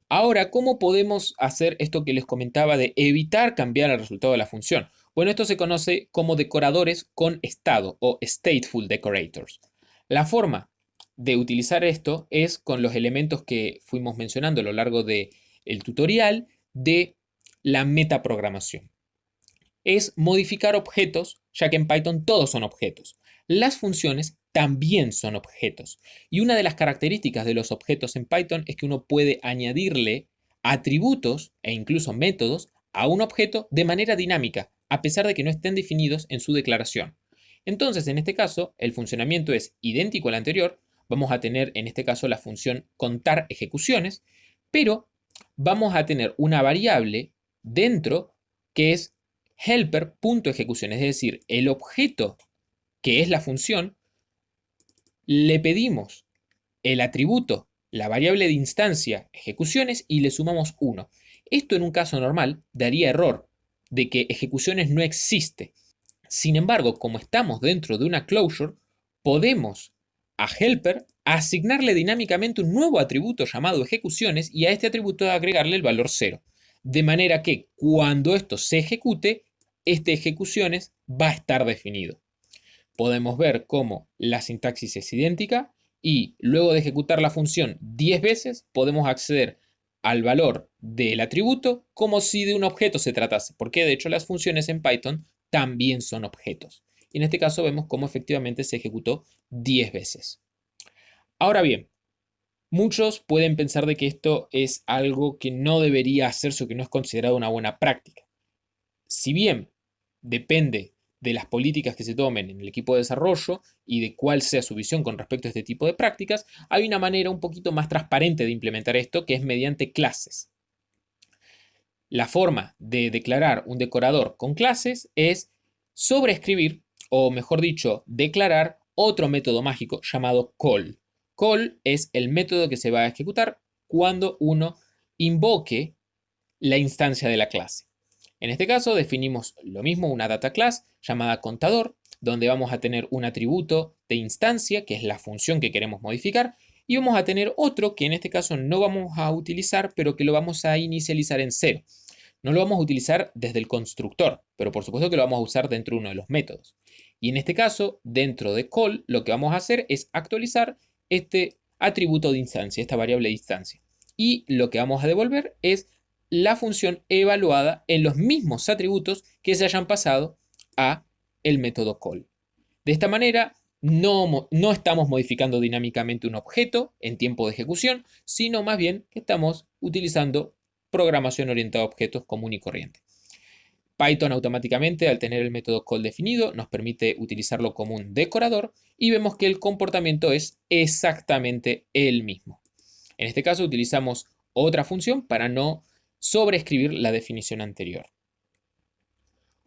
Ahora, ¿cómo podemos hacer esto que les comentaba de evitar cambiar el resultado de la función? Bueno, esto se conoce como decoradores con estado o stateful decorators. La forma de utilizar esto es con los elementos que fuimos mencionando a lo largo del tutorial de la metaprogramación. Es modificar objetos, ya que en Python todos son objetos. Las funciones también son objetos. Y una de las características de los objetos en Python es que uno puede añadirle atributos e incluso métodos a un objeto de manera dinámica, a pesar de que no estén definidos en su declaración. Entonces, en este caso, el funcionamiento es idéntico al anterior. Vamos a tener, en este caso, la función contar ejecuciones, pero vamos a tener una variable dentro que es helper.ejecución, es decir, el objeto que es la función, le pedimos el atributo, la variable de instancia ejecuciones y le sumamos 1. Esto en un caso normal daría error de que ejecuciones no existe. Sin embargo, como estamos dentro de una closure, podemos a helper asignarle dinámicamente un nuevo atributo llamado ejecuciones y a este atributo agregarle el valor 0. De manera que cuando esto se ejecute, este ejecuciones va a estar definido. Podemos ver cómo la sintaxis es idéntica y luego de ejecutar la función 10 veces podemos acceder al valor del atributo como si de un objeto se tratase, porque de hecho las funciones en Python también son objetos. Y en este caso vemos cómo efectivamente se ejecutó 10 veces. Ahora bien, muchos pueden pensar de que esto es algo que no debería hacerse o que no es considerado una buena práctica. Si bien depende de las políticas que se tomen en el equipo de desarrollo y de cuál sea su visión con respecto a este tipo de prácticas, hay una manera un poquito más transparente de implementar esto, que es mediante clases. La forma de declarar un decorador con clases es sobreescribir, o mejor dicho, declarar otro método mágico llamado call. Call es el método que se va a ejecutar cuando uno invoque la instancia de la clase. En este caso definimos lo mismo, una data class llamada contador, donde vamos a tener un atributo de instancia, que es la función que queremos modificar, y vamos a tener otro que en este caso no vamos a utilizar, pero que lo vamos a inicializar en cero. No lo vamos a utilizar desde el constructor, pero por supuesto que lo vamos a usar dentro de uno de los métodos. Y en este caso, dentro de call, lo que vamos a hacer es actualizar este atributo de instancia, esta variable de instancia. Y lo que vamos a devolver es la función evaluada en los mismos atributos que se hayan pasado a el método call. De esta manera, no estamos modificando dinámicamente un objeto en tiempo de ejecución, sino más bien que estamos utilizando programación orientada a objetos común y corriente. Python automáticamente, al tener el método call definido, nos permite utilizarlo como un decorador y vemos que el comportamiento es exactamente el mismo. En este caso utilizamos otra función para no sobreescribir la definición anterior.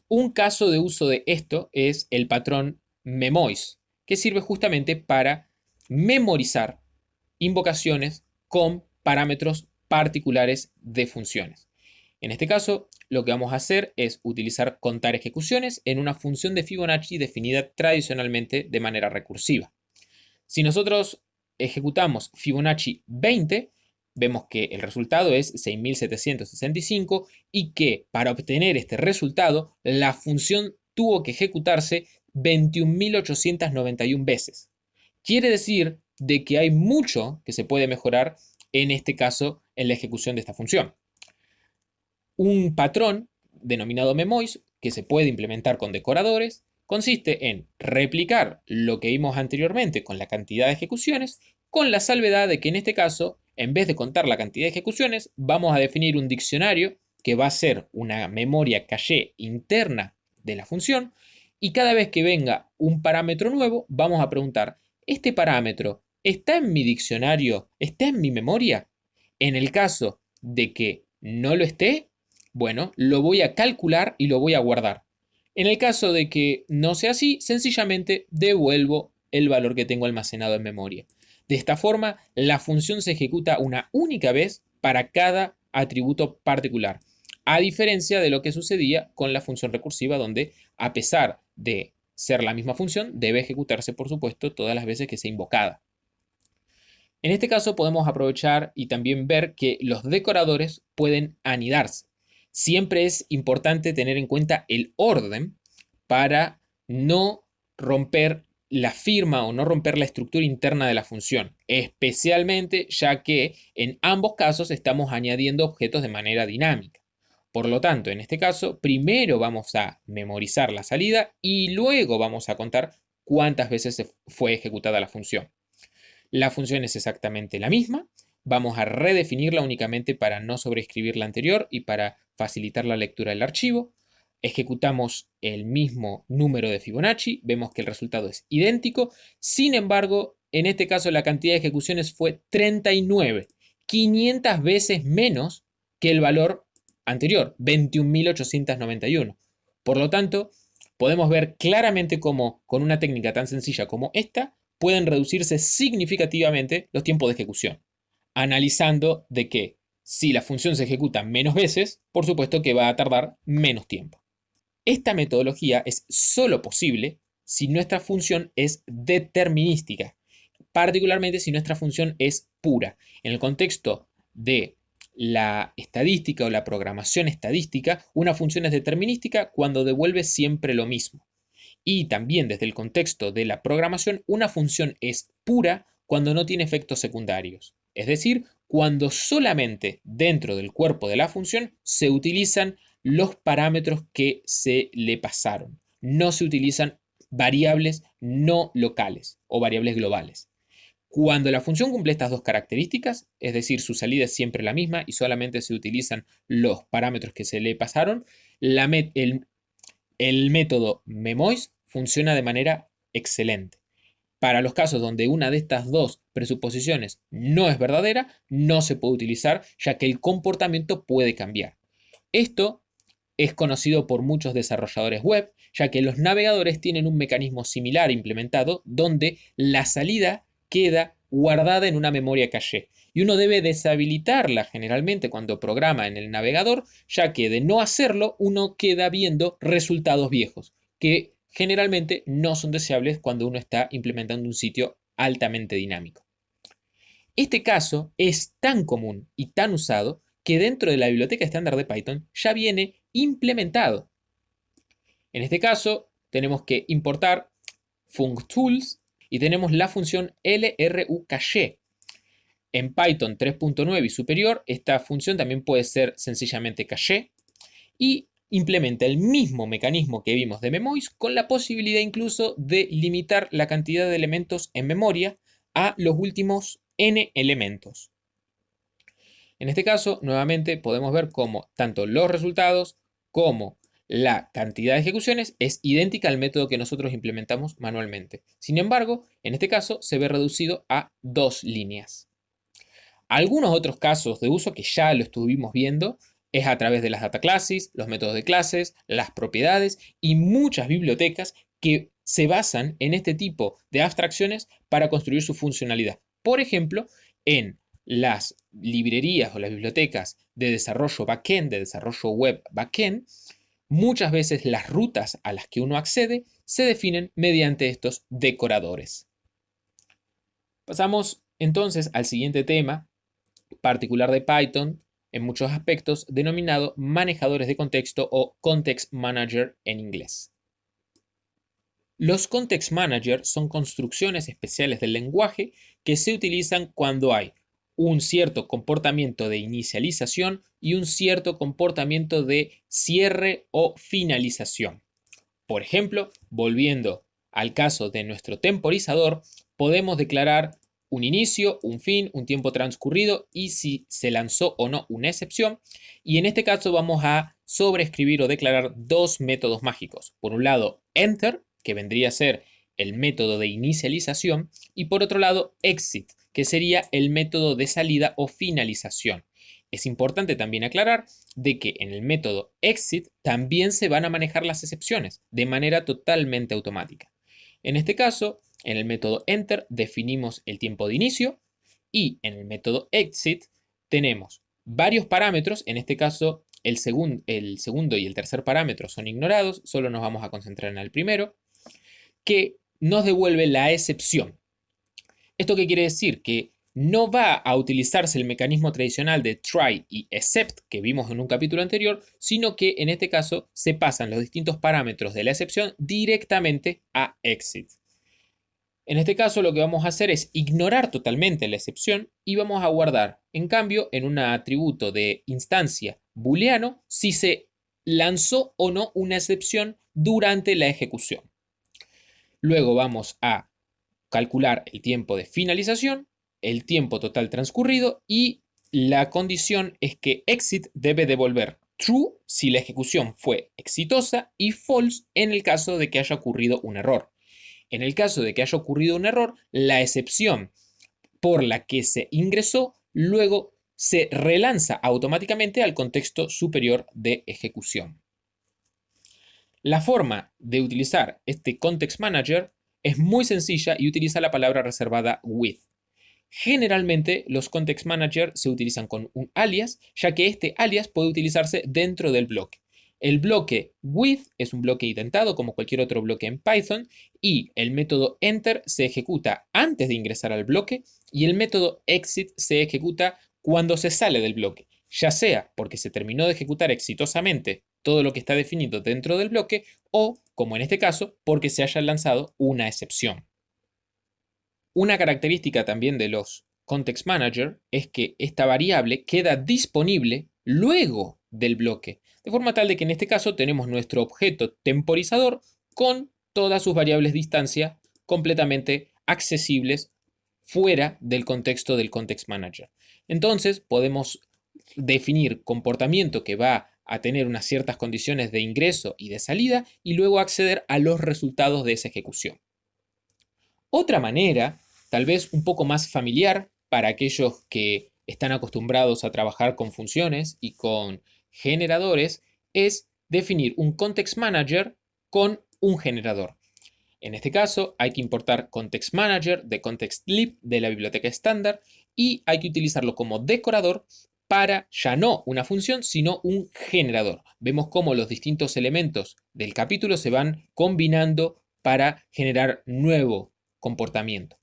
Un caso de uso de esto es el patrón memoiz, que sirve justamente para memorizar invocaciones con parámetros particulares de funciones. En este caso, lo que vamos a hacer es utilizar contar ejecuciones en una función de Fibonacci definida tradicionalmente de manera recursiva. Si nosotros ejecutamos Fibonacci 20, vemos que el resultado es 6765 y que para obtener este resultado, la función tuvo que ejecutarse 21.891 veces. Quiere decir de que hay mucho que se puede mejorar en este caso en la ejecución de esta función. Un patrón denominado memoiz que se puede implementar con decoradores consiste en replicar lo que vimos anteriormente con la cantidad de ejecuciones, con la salvedad de que en este caso, en vez de contar la cantidad de ejecuciones, vamos a definir un diccionario que va a ser una memoria caché interna de la función, y cada vez que venga un parámetro nuevo, vamos a preguntar, ¿este parámetro está en mi diccionario? ¿Está en mi memoria? En el caso de que no lo esté, bueno, lo voy a calcular y lo voy a guardar. En el caso de que no sea así, sencillamente devuelvo el valor que tengo almacenado en memoria. De esta forma, la función se ejecuta una única vez para cada atributo particular, a diferencia de lo que sucedía con la función recursiva, donde a pesar de ser la misma función, debe ejecutarse, por supuesto, todas las veces que sea invocada. En este caso podemos aprovechar y también ver que los decoradores pueden anidarse. Siempre es importante tener en cuenta el orden para no romper la firma o no romper la estructura interna de la función, especialmente ya que en ambos casos estamos añadiendo objetos de manera dinámica. Por lo tanto, en este caso, primero vamos a memorizar la salida y luego vamos a contar cuántas veces fue ejecutada la función. La función es exactamente la misma. Vamos a redefinirla únicamente para no sobreescribir la anterior y para facilitar la lectura del archivo. Ejecutamos el mismo número de Fibonacci. Vemos que el resultado es idéntico. Sin embargo, en este caso la cantidad de ejecuciones fue 39, 500 veces menos que el valor anterior, 21.891. Por lo tanto, podemos ver claramente cómo con una técnica tan sencilla como esta, pueden reducirse significativamente los tiempos de ejecución, analizando de que si la función se ejecuta menos veces, por supuesto que va a tardar menos tiempo. Esta metodología es solo posible si nuestra función es determinística, particularmente si nuestra función es pura. En el contexto de la estadística o la programación estadística, una función es determinística cuando devuelve siempre lo mismo. Y también desde el contexto de la programación, una función es pura cuando no tiene efectos secundarios. Es decir, cuando solamente dentro del cuerpo de la función se utilizan los parámetros que se le pasaron. No se utilizan variables no locales o variables globales. Cuando la función cumple estas dos características, es decir, su salida es siempre la misma y solamente se utilizan los parámetros que se le pasaron, el método memoiz funciona de manera excelente. Para los casos donde una de estas dos presuposiciones no es verdadera, no se puede utilizar, ya que el comportamiento puede cambiar. Esto es conocido por muchos desarrolladores web, ya que los navegadores tienen un mecanismo similar implementado donde la salida queda guardada en una memoria caché. Y uno debe deshabilitarla generalmente cuando programa en el navegador, ya que de no hacerlo uno queda viendo resultados viejos, que generalmente no son deseables cuando uno está implementando un sitio altamente dinámico. Este caso es tan común y tan usado que dentro de la biblioteca estándar de Python ya viene implementado. En este caso, tenemos que importar functools y tenemos la función LRUcache. En Python 3.9 y superior, esta función también puede ser sencillamente cache y implementa el mismo mecanismo que vimos de memoiz con la posibilidad incluso de limitar la cantidad de elementos en memoria a los últimos n elementos. En este caso, nuevamente podemos ver cómo tanto los resultados como la cantidad de ejecuciones es idéntica al método que nosotros implementamos manualmente. Sin embargo, en este caso se ve reducido a 2 líneas. Algunos otros casos de uso que ya lo estuvimos viendo es a través de las data classes, los métodos de clases, las propiedades y muchas bibliotecas que se basan en este tipo de abstracciones para construir su funcionalidad. Por ejemplo, en las librerías o las bibliotecas de desarrollo backend, de desarrollo web backend, muchas veces las rutas a las que uno accede se definen mediante estos decoradores. Pasamos entonces al siguiente tema particular de Python en muchos aspectos, denominado manejadores de contexto o context manager en inglés. Los context manager son construcciones especiales del lenguaje que se utilizan cuando hay un cierto comportamiento de inicialización y un cierto comportamiento de cierre o finalización. Por ejemplo, volviendo al caso de nuestro temporizador, podemos declarar un inicio, un fin, un tiempo transcurrido y si se lanzó o no una excepción. Y en este caso vamos a sobreescribir o declarar dos métodos mágicos. Por un lado, enter, que vendría a ser el método de inicialización, y por otro lado, exit, que sería el método de salida o finalización. Es importante también aclarar de que en el método exit también se van a manejar las excepciones de manera totalmente automática. En este caso, en el método enter definimos el tiempo de inicio y en el método exit tenemos varios parámetros. En este caso, el segundo y el tercer parámetro son ignorados, solo nos vamos a concentrar en el primero, que nos devuelve la excepción. ¿Esto qué quiere decir? Que no va a utilizarse el mecanismo tradicional de try y except que vimos en un capítulo anterior, sino que en este caso se pasan los distintos parámetros de la excepción directamente a exit. En este caso lo que vamos a hacer es ignorar totalmente la excepción y vamos a guardar, en cambio, en un atributo de instancia booleano si se lanzó o no una excepción durante la ejecución. Luego vamos a calcular el tiempo de finalización, el tiempo total transcurrido y la condición es que exit debe devolver true si la ejecución fue exitosa y false en el caso de que haya ocurrido un error. En el caso de que haya ocurrido un error, la excepción por la que se ingresó luego se relanza automáticamente al contexto superior de ejecución. La forma de utilizar este Context Manager es muy sencilla y utiliza la palabra reservada with. Generalmente los Context Manager se utilizan con un alias, ya que este alias puede utilizarse dentro del bloque. El bloque with es un bloque identado como cualquier otro bloque en Python y el método enter se ejecuta antes de ingresar al bloque y el método exit se ejecuta cuando se sale del bloque, ya sea porque se terminó de ejecutar exitosamente todo lo que está definido dentro del bloque o, como en este caso, porque se haya lanzado una excepción. Una característica también de los Context Manager es que esta variable queda disponible luego del bloque, de forma tal de que en este caso tenemos nuestro objeto temporizador con todas sus variables de instancia completamente accesibles fuera del contexto del Context Manager. Entonces podemos definir comportamiento que va a tener unas ciertas condiciones de ingreso y de salida y luego acceder a los resultados de esa ejecución. Otra manera, tal vez un poco más familiar para aquellos que están acostumbrados a trabajar con funciones y con generadores, es definir un context manager con un generador. En este caso hay que importar context manager de context lib de la biblioteca estándar y hay que utilizarlo como decorador para ya no una función, sino un generador. Vemos cómo los distintos elementos del capítulo se van combinando para generar nuevo comportamiento.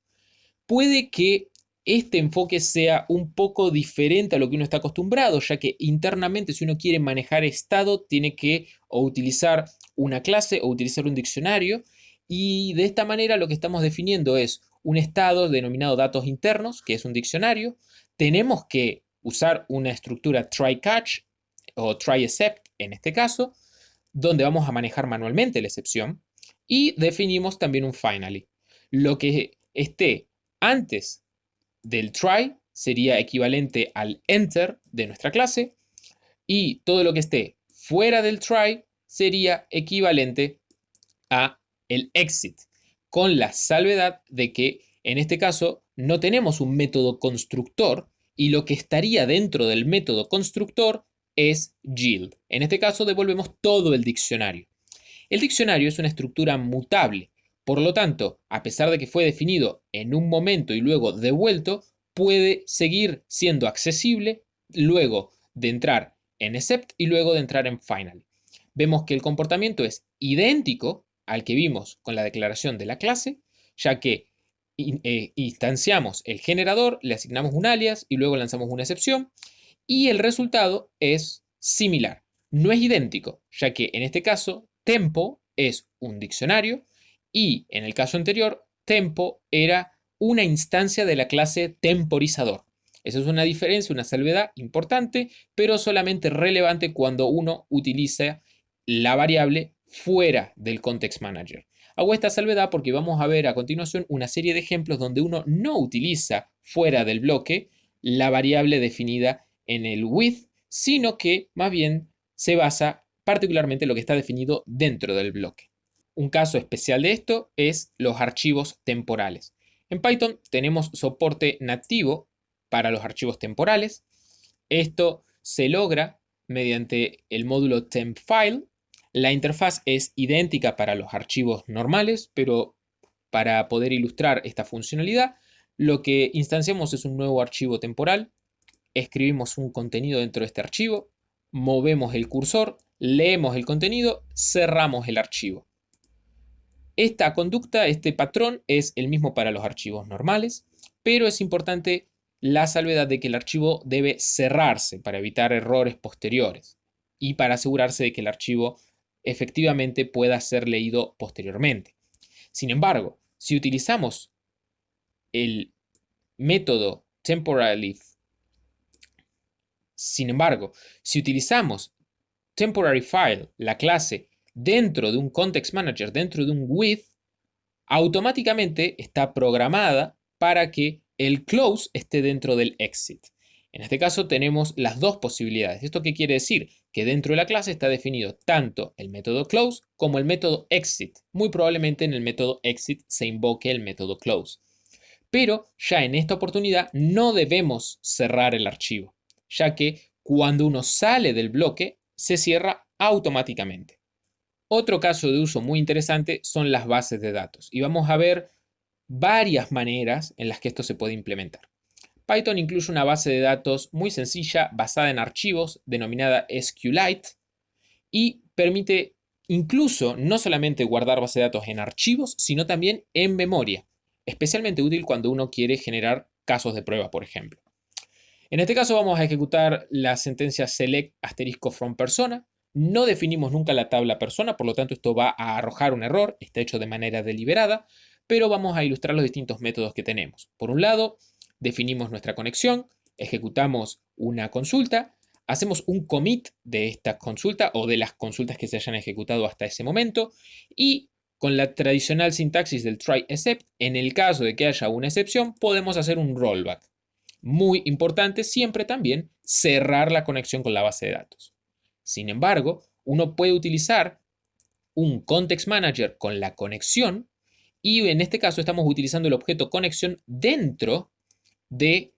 Puede que este enfoque sea un poco diferente a lo que uno está acostumbrado, ya que internamente si uno quiere manejar estado, tiene que o utilizar una clase o utilizar un diccionario, y de esta manera lo que estamos definiendo es un estado denominado datos internos, que es un diccionario. Tenemos que usar una estructura try-catch o try-except en este caso, donde vamos a manejar manualmente la excepción, y definimos también un finally. Lo que esté antes del try sería equivalente al enter de nuestra clase, y todo lo que esté fuera del try sería equivalente a el exit, con la salvedad de que en este caso no tenemos un método constructor y lo que estaría dentro del método constructor es yield. En este caso devolvemos todo el diccionario. El diccionario es una estructura mutable, por lo tanto, a pesar de que fue definido en un momento y luego devuelto, puede seguir siendo accesible luego de entrar en except y luego de entrar en final. Vemos que el comportamiento es idéntico al que vimos con la declaración de la clase, ya que instanciamos el generador, le asignamos un alias y luego lanzamos una excepción, y el resultado es similar. No es idéntico, ya que en este caso tempo es un diccionario y en el caso anterior tempo era una instancia de la clase temporizador. Esa es una diferencia, una salvedad importante, pero solamente relevante cuando uno utiliza la variable fuera del context manager. Hago esta salvedad porque vamos a ver a continuación una serie de ejemplos donde uno no utiliza fuera del bloque la variable definida en el with, sino que más bien se basa particularmente en lo que está definido dentro del bloque. Un caso especial de esto es los archivos temporales. En Python tenemos soporte nativo para los archivos temporales. Esto se logra mediante el módulo tempFile. La interfaz es idéntica para los archivos normales, pero para poder ilustrar esta funcionalidad, lo que instanciamos es un nuevo archivo temporal, escribimos un contenido dentro de este archivo, movemos el cursor, leemos el contenido, cerramos el archivo. Esta conducta, este patrón, es el mismo para los archivos normales, pero es importante la salvedad de que el archivo debe cerrarse para evitar errores posteriores y para asegurarse de que el archivo efectivamente pueda ser leído posteriormente. Sin embargo, si utilizamos el método temporary file, la clase, dentro de un context manager, dentro de un with, automáticamente está programada para que el close esté dentro del exit. En este caso tenemos las dos posibilidades. ¿Esto qué quiere decir? Que dentro de la clase está definido tanto el método close como el método exit. Muy probablemente en el método exit se invoque el método close. Pero ya en esta oportunidad no debemos cerrar el archivo, ya que cuando uno sale del bloque se cierra automáticamente. Otro caso de uso muy interesante son las bases de datos, y vamos a ver varias maneras en las que esto se puede implementar. Python incluye una base de datos muy sencilla basada en archivos denominada SQLite y permite incluso no solamente guardar base de datos en archivos, sino también en memoria, especialmente útil cuando uno quiere generar casos de prueba, por ejemplo. En este caso vamos a ejecutar la sentencia select * from persona. No definimos nunca la tabla persona, por lo tanto esto va a arrojar un error, está hecho de manera deliberada, pero vamos a ilustrar los distintos métodos que tenemos. Por un lado, definimos nuestra conexión, ejecutamos una consulta, hacemos un commit de esta consulta o de las consultas que se hayan ejecutado hasta ese momento, y con la tradicional sintaxis del try except, en el caso de que haya una excepción, podemos hacer un rollback. Muy importante siempre también cerrar la conexión con la base de datos. Sin embargo, uno puede utilizar un context manager con la conexión, y en este caso estamos utilizando el objeto conexión dentro de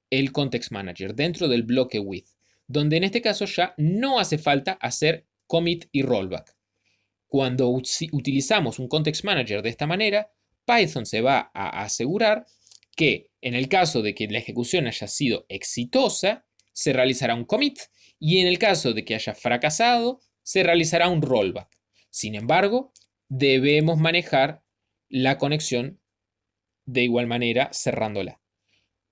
el context manager, dentro del bloque with, donde en este caso ya no hace falta hacer commit y rollback. Cuando utilizamos un context manager de esta manera, Python se va a asegurar que en el caso de que la ejecución haya sido exitosa, se realizará un commit y en el caso de que haya fracasado, se realizará un rollback. Sin embargo, debemos manejar la conexión de igual manera cerrándola.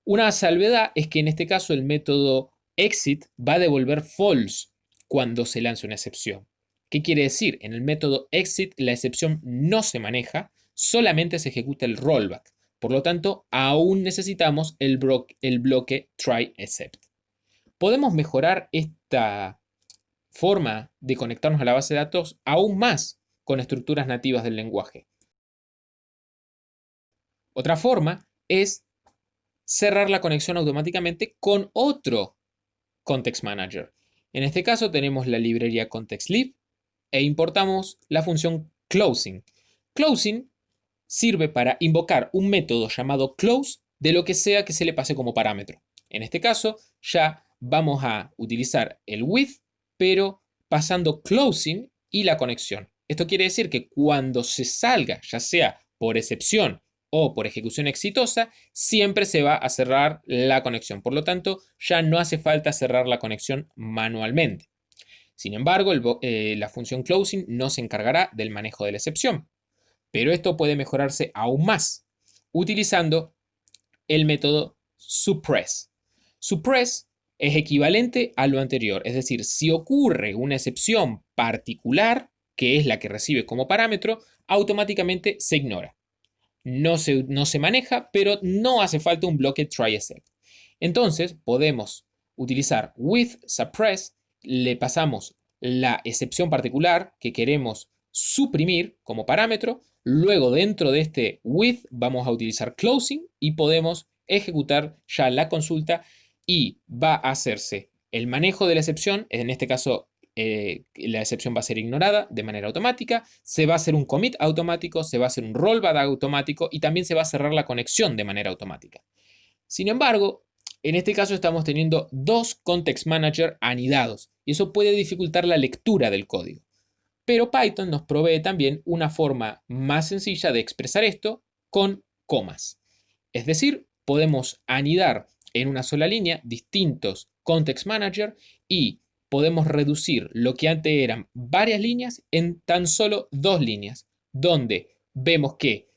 Una salvedad es que en este caso el método exit va a devolver false cuando se lance una excepción. ¿Qué quiere decir? En el método exit la excepción no se maneja, solamente se ejecuta el rollback. Por lo tanto, aún necesitamos el bloque try except. Podemos mejorar esta forma de conectarnos a la base de datos aún más con estructuras nativas del lenguaje. Otra forma es cerrar la conexión automáticamente con otro Context Manager. En este caso tenemos la librería ContextLib e importamos la función closing. Closing sirve para invocar un método llamado close de lo que sea que se le pase como parámetro. En este caso ya vamos a utilizar el with, pero pasando closing y la conexión. Esto quiere decir que cuando se salga, ya sea por excepción o por ejecución exitosa, siempre se va a cerrar la conexión. Por lo tanto, ya no hace falta cerrar la conexión manualmente. Sin embargo, la función closing no se encargará del manejo de la excepción. Pero esto puede mejorarse aún más utilizando el método suppress. Suppress es equivalente a lo anterior, es decir, si ocurre una excepción particular, que es la que recibe como parámetro, automáticamente se ignora. No se maneja, pero no hace falta un bloque try except. Entonces podemos utilizar with suppress, le pasamos la excepción particular que queremos suprimir como parámetro. Luego dentro de este with vamos a utilizar closing y podemos ejecutar ya la consulta y va a hacerse el manejo de la excepción. En este caso la excepción va a ser ignorada de manera automática, se va a hacer un commit automático, se va a hacer un rollback automático y también se va a cerrar la conexión de manera automática. Sin embargo, en este caso estamos teniendo dos Context Manager anidados y eso puede dificultar la lectura del código. Pero Python nos provee también una forma más sencilla de expresar esto con comas. Es decir, podemos anidar en una sola línea distintos Context Manager y podemos reducir lo que antes eran varias líneas en tan solo dos líneas, donde vemos que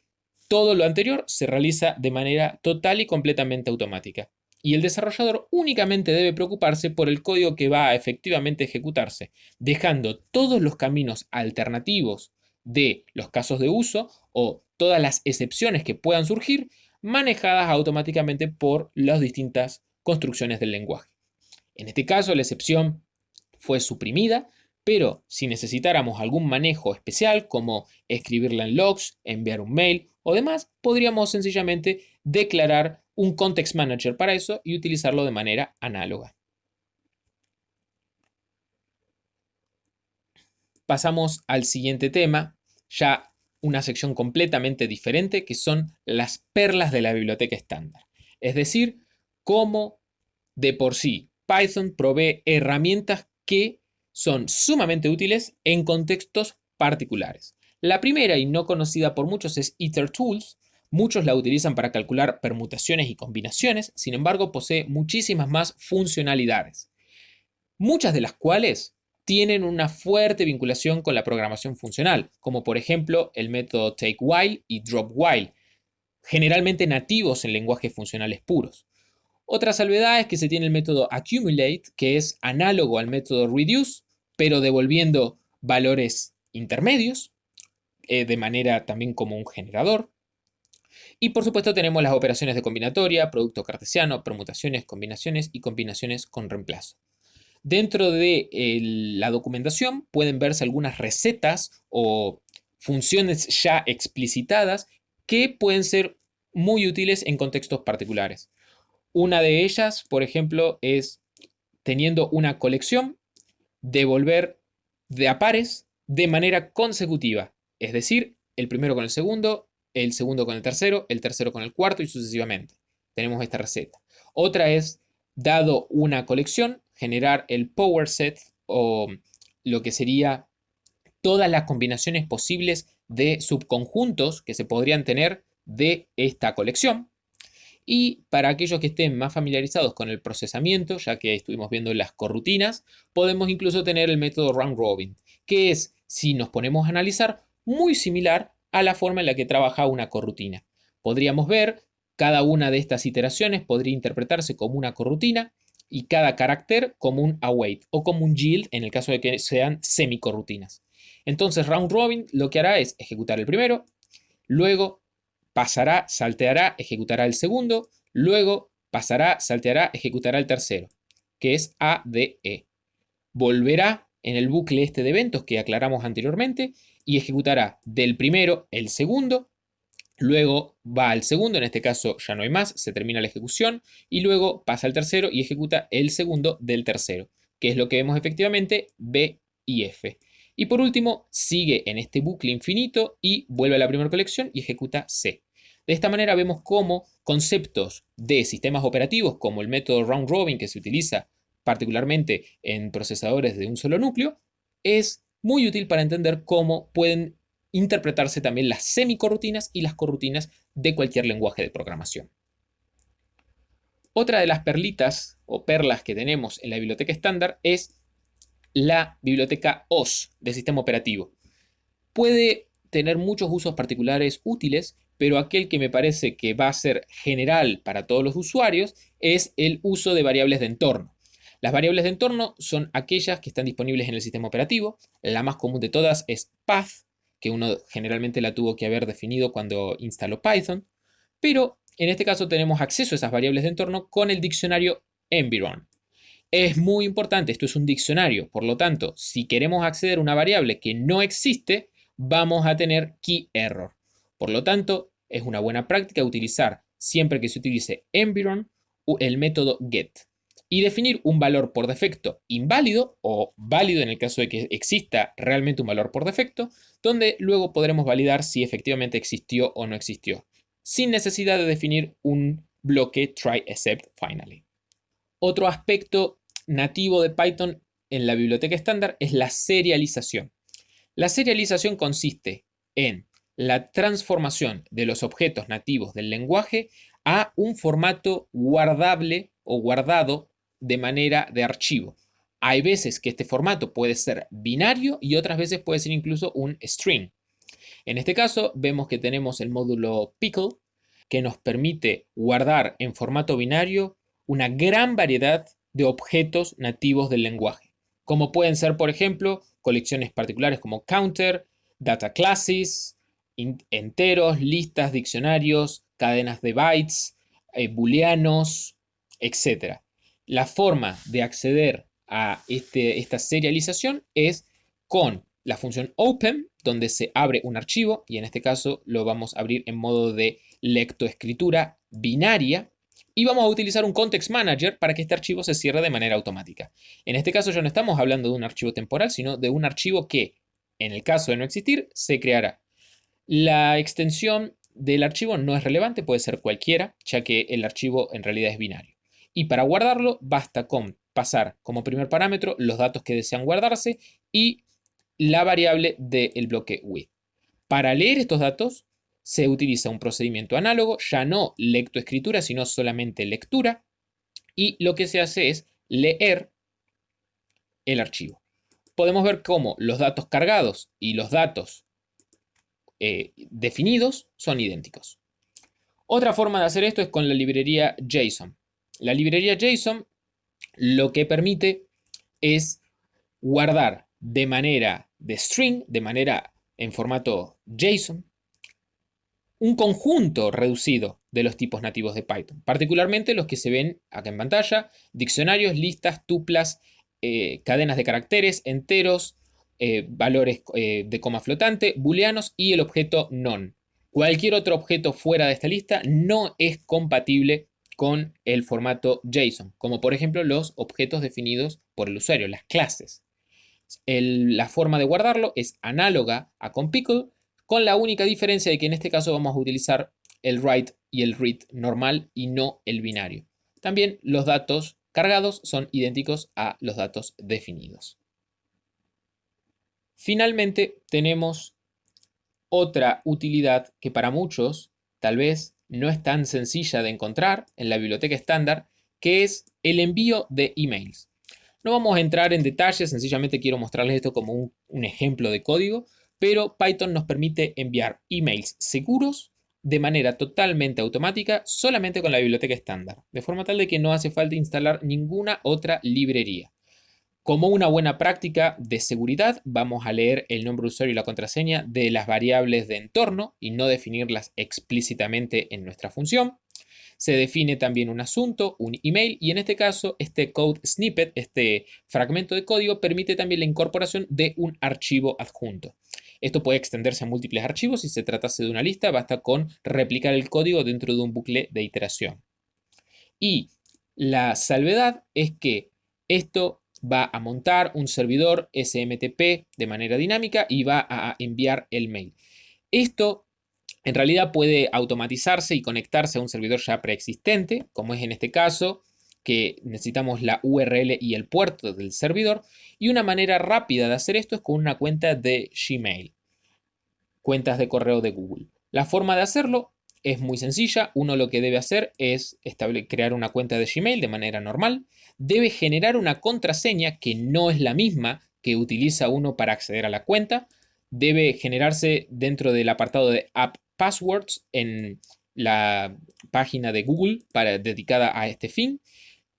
todo lo anterior se realiza de manera total y completamente automática. Y el desarrollador únicamente debe preocuparse por el código que va a efectivamente ejecutarse, dejando todos los caminos alternativos de los casos de uso o todas las excepciones que puedan surgir manejadas automáticamente por las distintas construcciones del lenguaje. En este caso, la excepción fue suprimida, pero si necesitáramos algún manejo especial, como escribirla en logs, enviar un mail o demás, podríamos sencillamente declarar un context manager para eso y utilizarlo de manera análoga. Pasamos al siguiente tema, ya una sección completamente diferente, que son las perlas de la biblioteca estándar. Es decir, cómo de por sí Python provee herramientas que son sumamente útiles en contextos particulares. La primera y no conocida por muchos es itertools. Muchos la utilizan para calcular permutaciones y combinaciones, sin embargo posee muchísimas más funcionalidades, muchas de las cuales tienen una fuerte vinculación con la programación funcional, como por ejemplo el método takeWhile y dropWhile, generalmente nativos en lenguajes funcionales puros. Otra salvedad es que se tiene el método accumulate, que es análogo al método reduce, pero devolviendo valores intermedios, de manera también como un generador. Y por supuesto tenemos las operaciones de combinatoria, producto cartesiano, permutaciones, combinaciones y combinaciones con reemplazo. Dentro de la documentación pueden verse algunas recetas o funciones ya explicitadas que pueden ser muy útiles en contextos particulares. Una de ellas, por ejemplo, es teniendo una colección, devolver de a pares de manera consecutiva. Es decir, el primero con el segundo con el tercero con el cuarto y sucesivamente. Tenemos esta receta. Otra es, dado una colección, generar el power set o lo que sería todas las combinaciones posibles de subconjuntos que se podrían tener de esta colección. Y para aquellos que estén más familiarizados con el procesamiento, ya que estuvimos viendo las corrutinas, podemos incluso tener el método round robin, que es, si nos ponemos a analizar, muy similar a la forma en la que trabaja una corrutina. Podríamos ver cada una de estas iteraciones podría interpretarse como una corrutina y cada carácter como un await o como un yield en el caso de que sean semicorrutinas. Entonces round robin lo que hará es ejecutar el primero, luego pasará, salteará, ejecutará el segundo, luego pasará, salteará, ejecutará el tercero, que es ADE. Volverá en el bucle este de eventos que aclaramos anteriormente y ejecutará del primero el segundo, luego va al segundo, en este caso ya no hay más, se termina la ejecución, y luego pasa al tercero y ejecuta el segundo del tercero, que es lo que vemos efectivamente B y F. Y por último, sigue en este bucle infinito y vuelve a la primera colección y ejecuta C. De esta manera vemos cómo conceptos de sistemas operativos, como el método round robin que se utiliza particularmente en procesadores de un solo núcleo, es muy útil para entender cómo pueden interpretarse también las semicorrutinas y las corrutinas de cualquier lenguaje de programación. Otra de las perlitas o perlas que tenemos en la biblioteca estándar es la biblioteca OS de sistema operativo. Puede tener muchos usos particulares útiles, pero aquel que me parece que va a ser general para todos los usuarios es el uso de variables de entorno. Las variables de entorno son aquellas que están disponibles en el sistema operativo. La más común de todas es path, que uno generalmente la tuvo que haber definido cuando instaló Python, pero en este caso tenemos acceso a esas variables de entorno con el diccionario Environ. Es muy importante, esto es un diccionario, por lo tanto, si queremos acceder a una variable que no existe, vamos a tener key error. Por lo tanto, es una buena práctica utilizar, siempre que se utilice Environ, el método get y definir un valor por defecto inválido o válido en el caso de que exista realmente un valor por defecto, donde luego podremos validar si efectivamente existió o no existió, sin necesidad de definir un bloque try except finally. Otro aspecto nativo de Python en la biblioteca estándar es la serialización. La serialización consiste en la transformación de los objetos nativos del lenguaje a un formato guardable o guardado de manera de archivo. Hay veces que este formato puede ser binario y otras veces puede ser incluso un string. En este caso vemos que tenemos el módulo pickle que nos permite guardar en formato binario una gran variedad de objetos nativos del lenguaje, como pueden ser, por ejemplo, colecciones particulares como counter, data classes, enteros, listas, diccionarios, cadenas de bytes, booleanos, etc. La forma de acceder a esta serialización es con la función open, donde se abre un archivo, y en este caso lo vamos a abrir en modo de lectoescritura binaria, y vamos a utilizar un context manager para que este archivo se cierre de manera automática. En este caso ya no estamos hablando de un archivo temporal, sino de un archivo que, en el caso de no existir, se creará. La extensión del archivo no es relevante, puede ser cualquiera, ya que el archivo en realidad es binario. Y para guardarlo basta con pasar como primer parámetro los datos que desean guardarse y la variable del bloque with. Para leer estos datos se utiliza un procedimiento análogo, ya no lectoescritura, sino solamente lectura, y lo que se hace es leer el archivo. Podemos ver cómo los datos cargados y los datos definidos son idénticos. Otra forma de hacer esto es con la librería JSON. La librería JSON lo que permite es guardar de manera de string, de manera en formato JSON, un conjunto reducido de los tipos nativos de Python, particularmente los que se ven acá en pantalla: diccionarios, listas, tuplas, cadenas de caracteres, enteros, valores de coma flotante, booleanos y el objeto none. Cualquier otro objeto fuera de esta lista no es compatible con el formato JSON, como por ejemplo los objetos definidos por el usuario, las clases. La forma de guardarlo es análoga a con Pickle, con la única diferencia de que en este caso vamos a utilizar el write y el read normal y no el binario. También los datos cargados son idénticos a los datos definidos. Finalmente tenemos otra utilidad que para muchos tal vez no es tan sencilla de encontrar en la biblioteca estándar, que es el envío de emails. No vamos a entrar en detalles, sencillamente quiero mostrarles esto como un ejemplo de código, pero Python nos permite enviar emails seguros de manera totalmente automática solamente con la biblioteca estándar, de forma tal de que no hace falta instalar ninguna otra librería. Como una buena práctica de seguridad, vamos a leer el nombre de usuario y la contraseña de las variables de entorno y no definirlas explícitamente en nuestra función. Se define también un asunto, un email, y en este caso, este code snippet, este fragmento de código, permite también la incorporación de un archivo adjunto. Esto puede extenderse a múltiples archivos. Si se tratase de una lista, basta con replicar el código dentro de un bucle de iteración. Y la salvedad es que esto va a montar un servidor SMTP de manera dinámica y va a enviar el mail. Esto en realidad puede automatizarse y conectarse a un servidor ya preexistente, como es en este caso, que necesitamos la URL y el puerto del servidor. Y una manera rápida de hacer esto es con una cuenta de Gmail, cuentas de correo de Google. La forma de hacerlo es muy sencilla. Uno lo que debe hacer es crear una cuenta de Gmail de manera normal. Debe generar una contraseña que no es la misma que utiliza uno para acceder a la cuenta. Debe generarse dentro del apartado de App Passwords en la página de Google dedicada a este fin.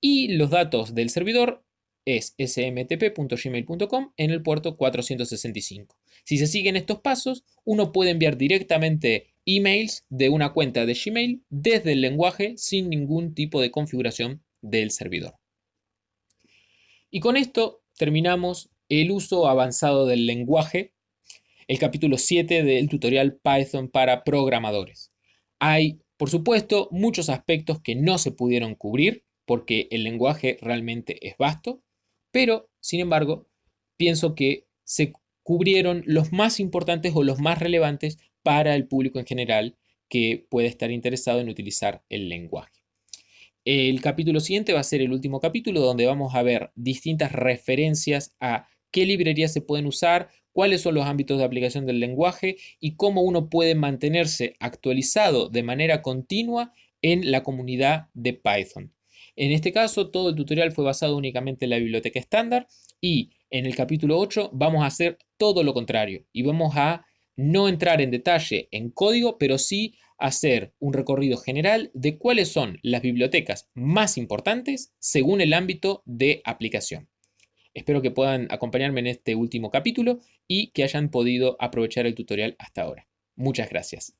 Y los datos del servidor es smtp.gmail.com en el puerto 465. Si se siguen estos pasos, uno puede enviar directamente emails de una cuenta de Gmail desde el lenguaje sin ningún tipo de configuración del servidor. Y con esto terminamos el uso avanzado del lenguaje, el capítulo 7 del tutorial Python para programadores. Hay, por supuesto, muchos aspectos que no se pudieron cubrir porque el lenguaje realmente es vasto, pero, sin embargo, pienso que se cubrieron los más importantes o los más relevantes para el público en general que puede estar interesado en utilizar el lenguaje. El capítulo siguiente va a ser el último capítulo donde vamos a ver distintas referencias a qué librerías se pueden usar, cuáles son los ámbitos de aplicación del lenguaje y cómo uno puede mantenerse actualizado de manera continua en la comunidad de Python. En este caso, todo el tutorial fue basado únicamente en la biblioteca estándar y en el capítulo 8 vamos a hacer todo lo contrario y vamos a no entrar en detalle en código, pero sí hacer un recorrido general de cuáles son las bibliotecas más importantes según el ámbito de aplicación. Espero que puedan acompañarme en este último capítulo y que hayan podido aprovechar el tutorial hasta ahora. Muchas gracias.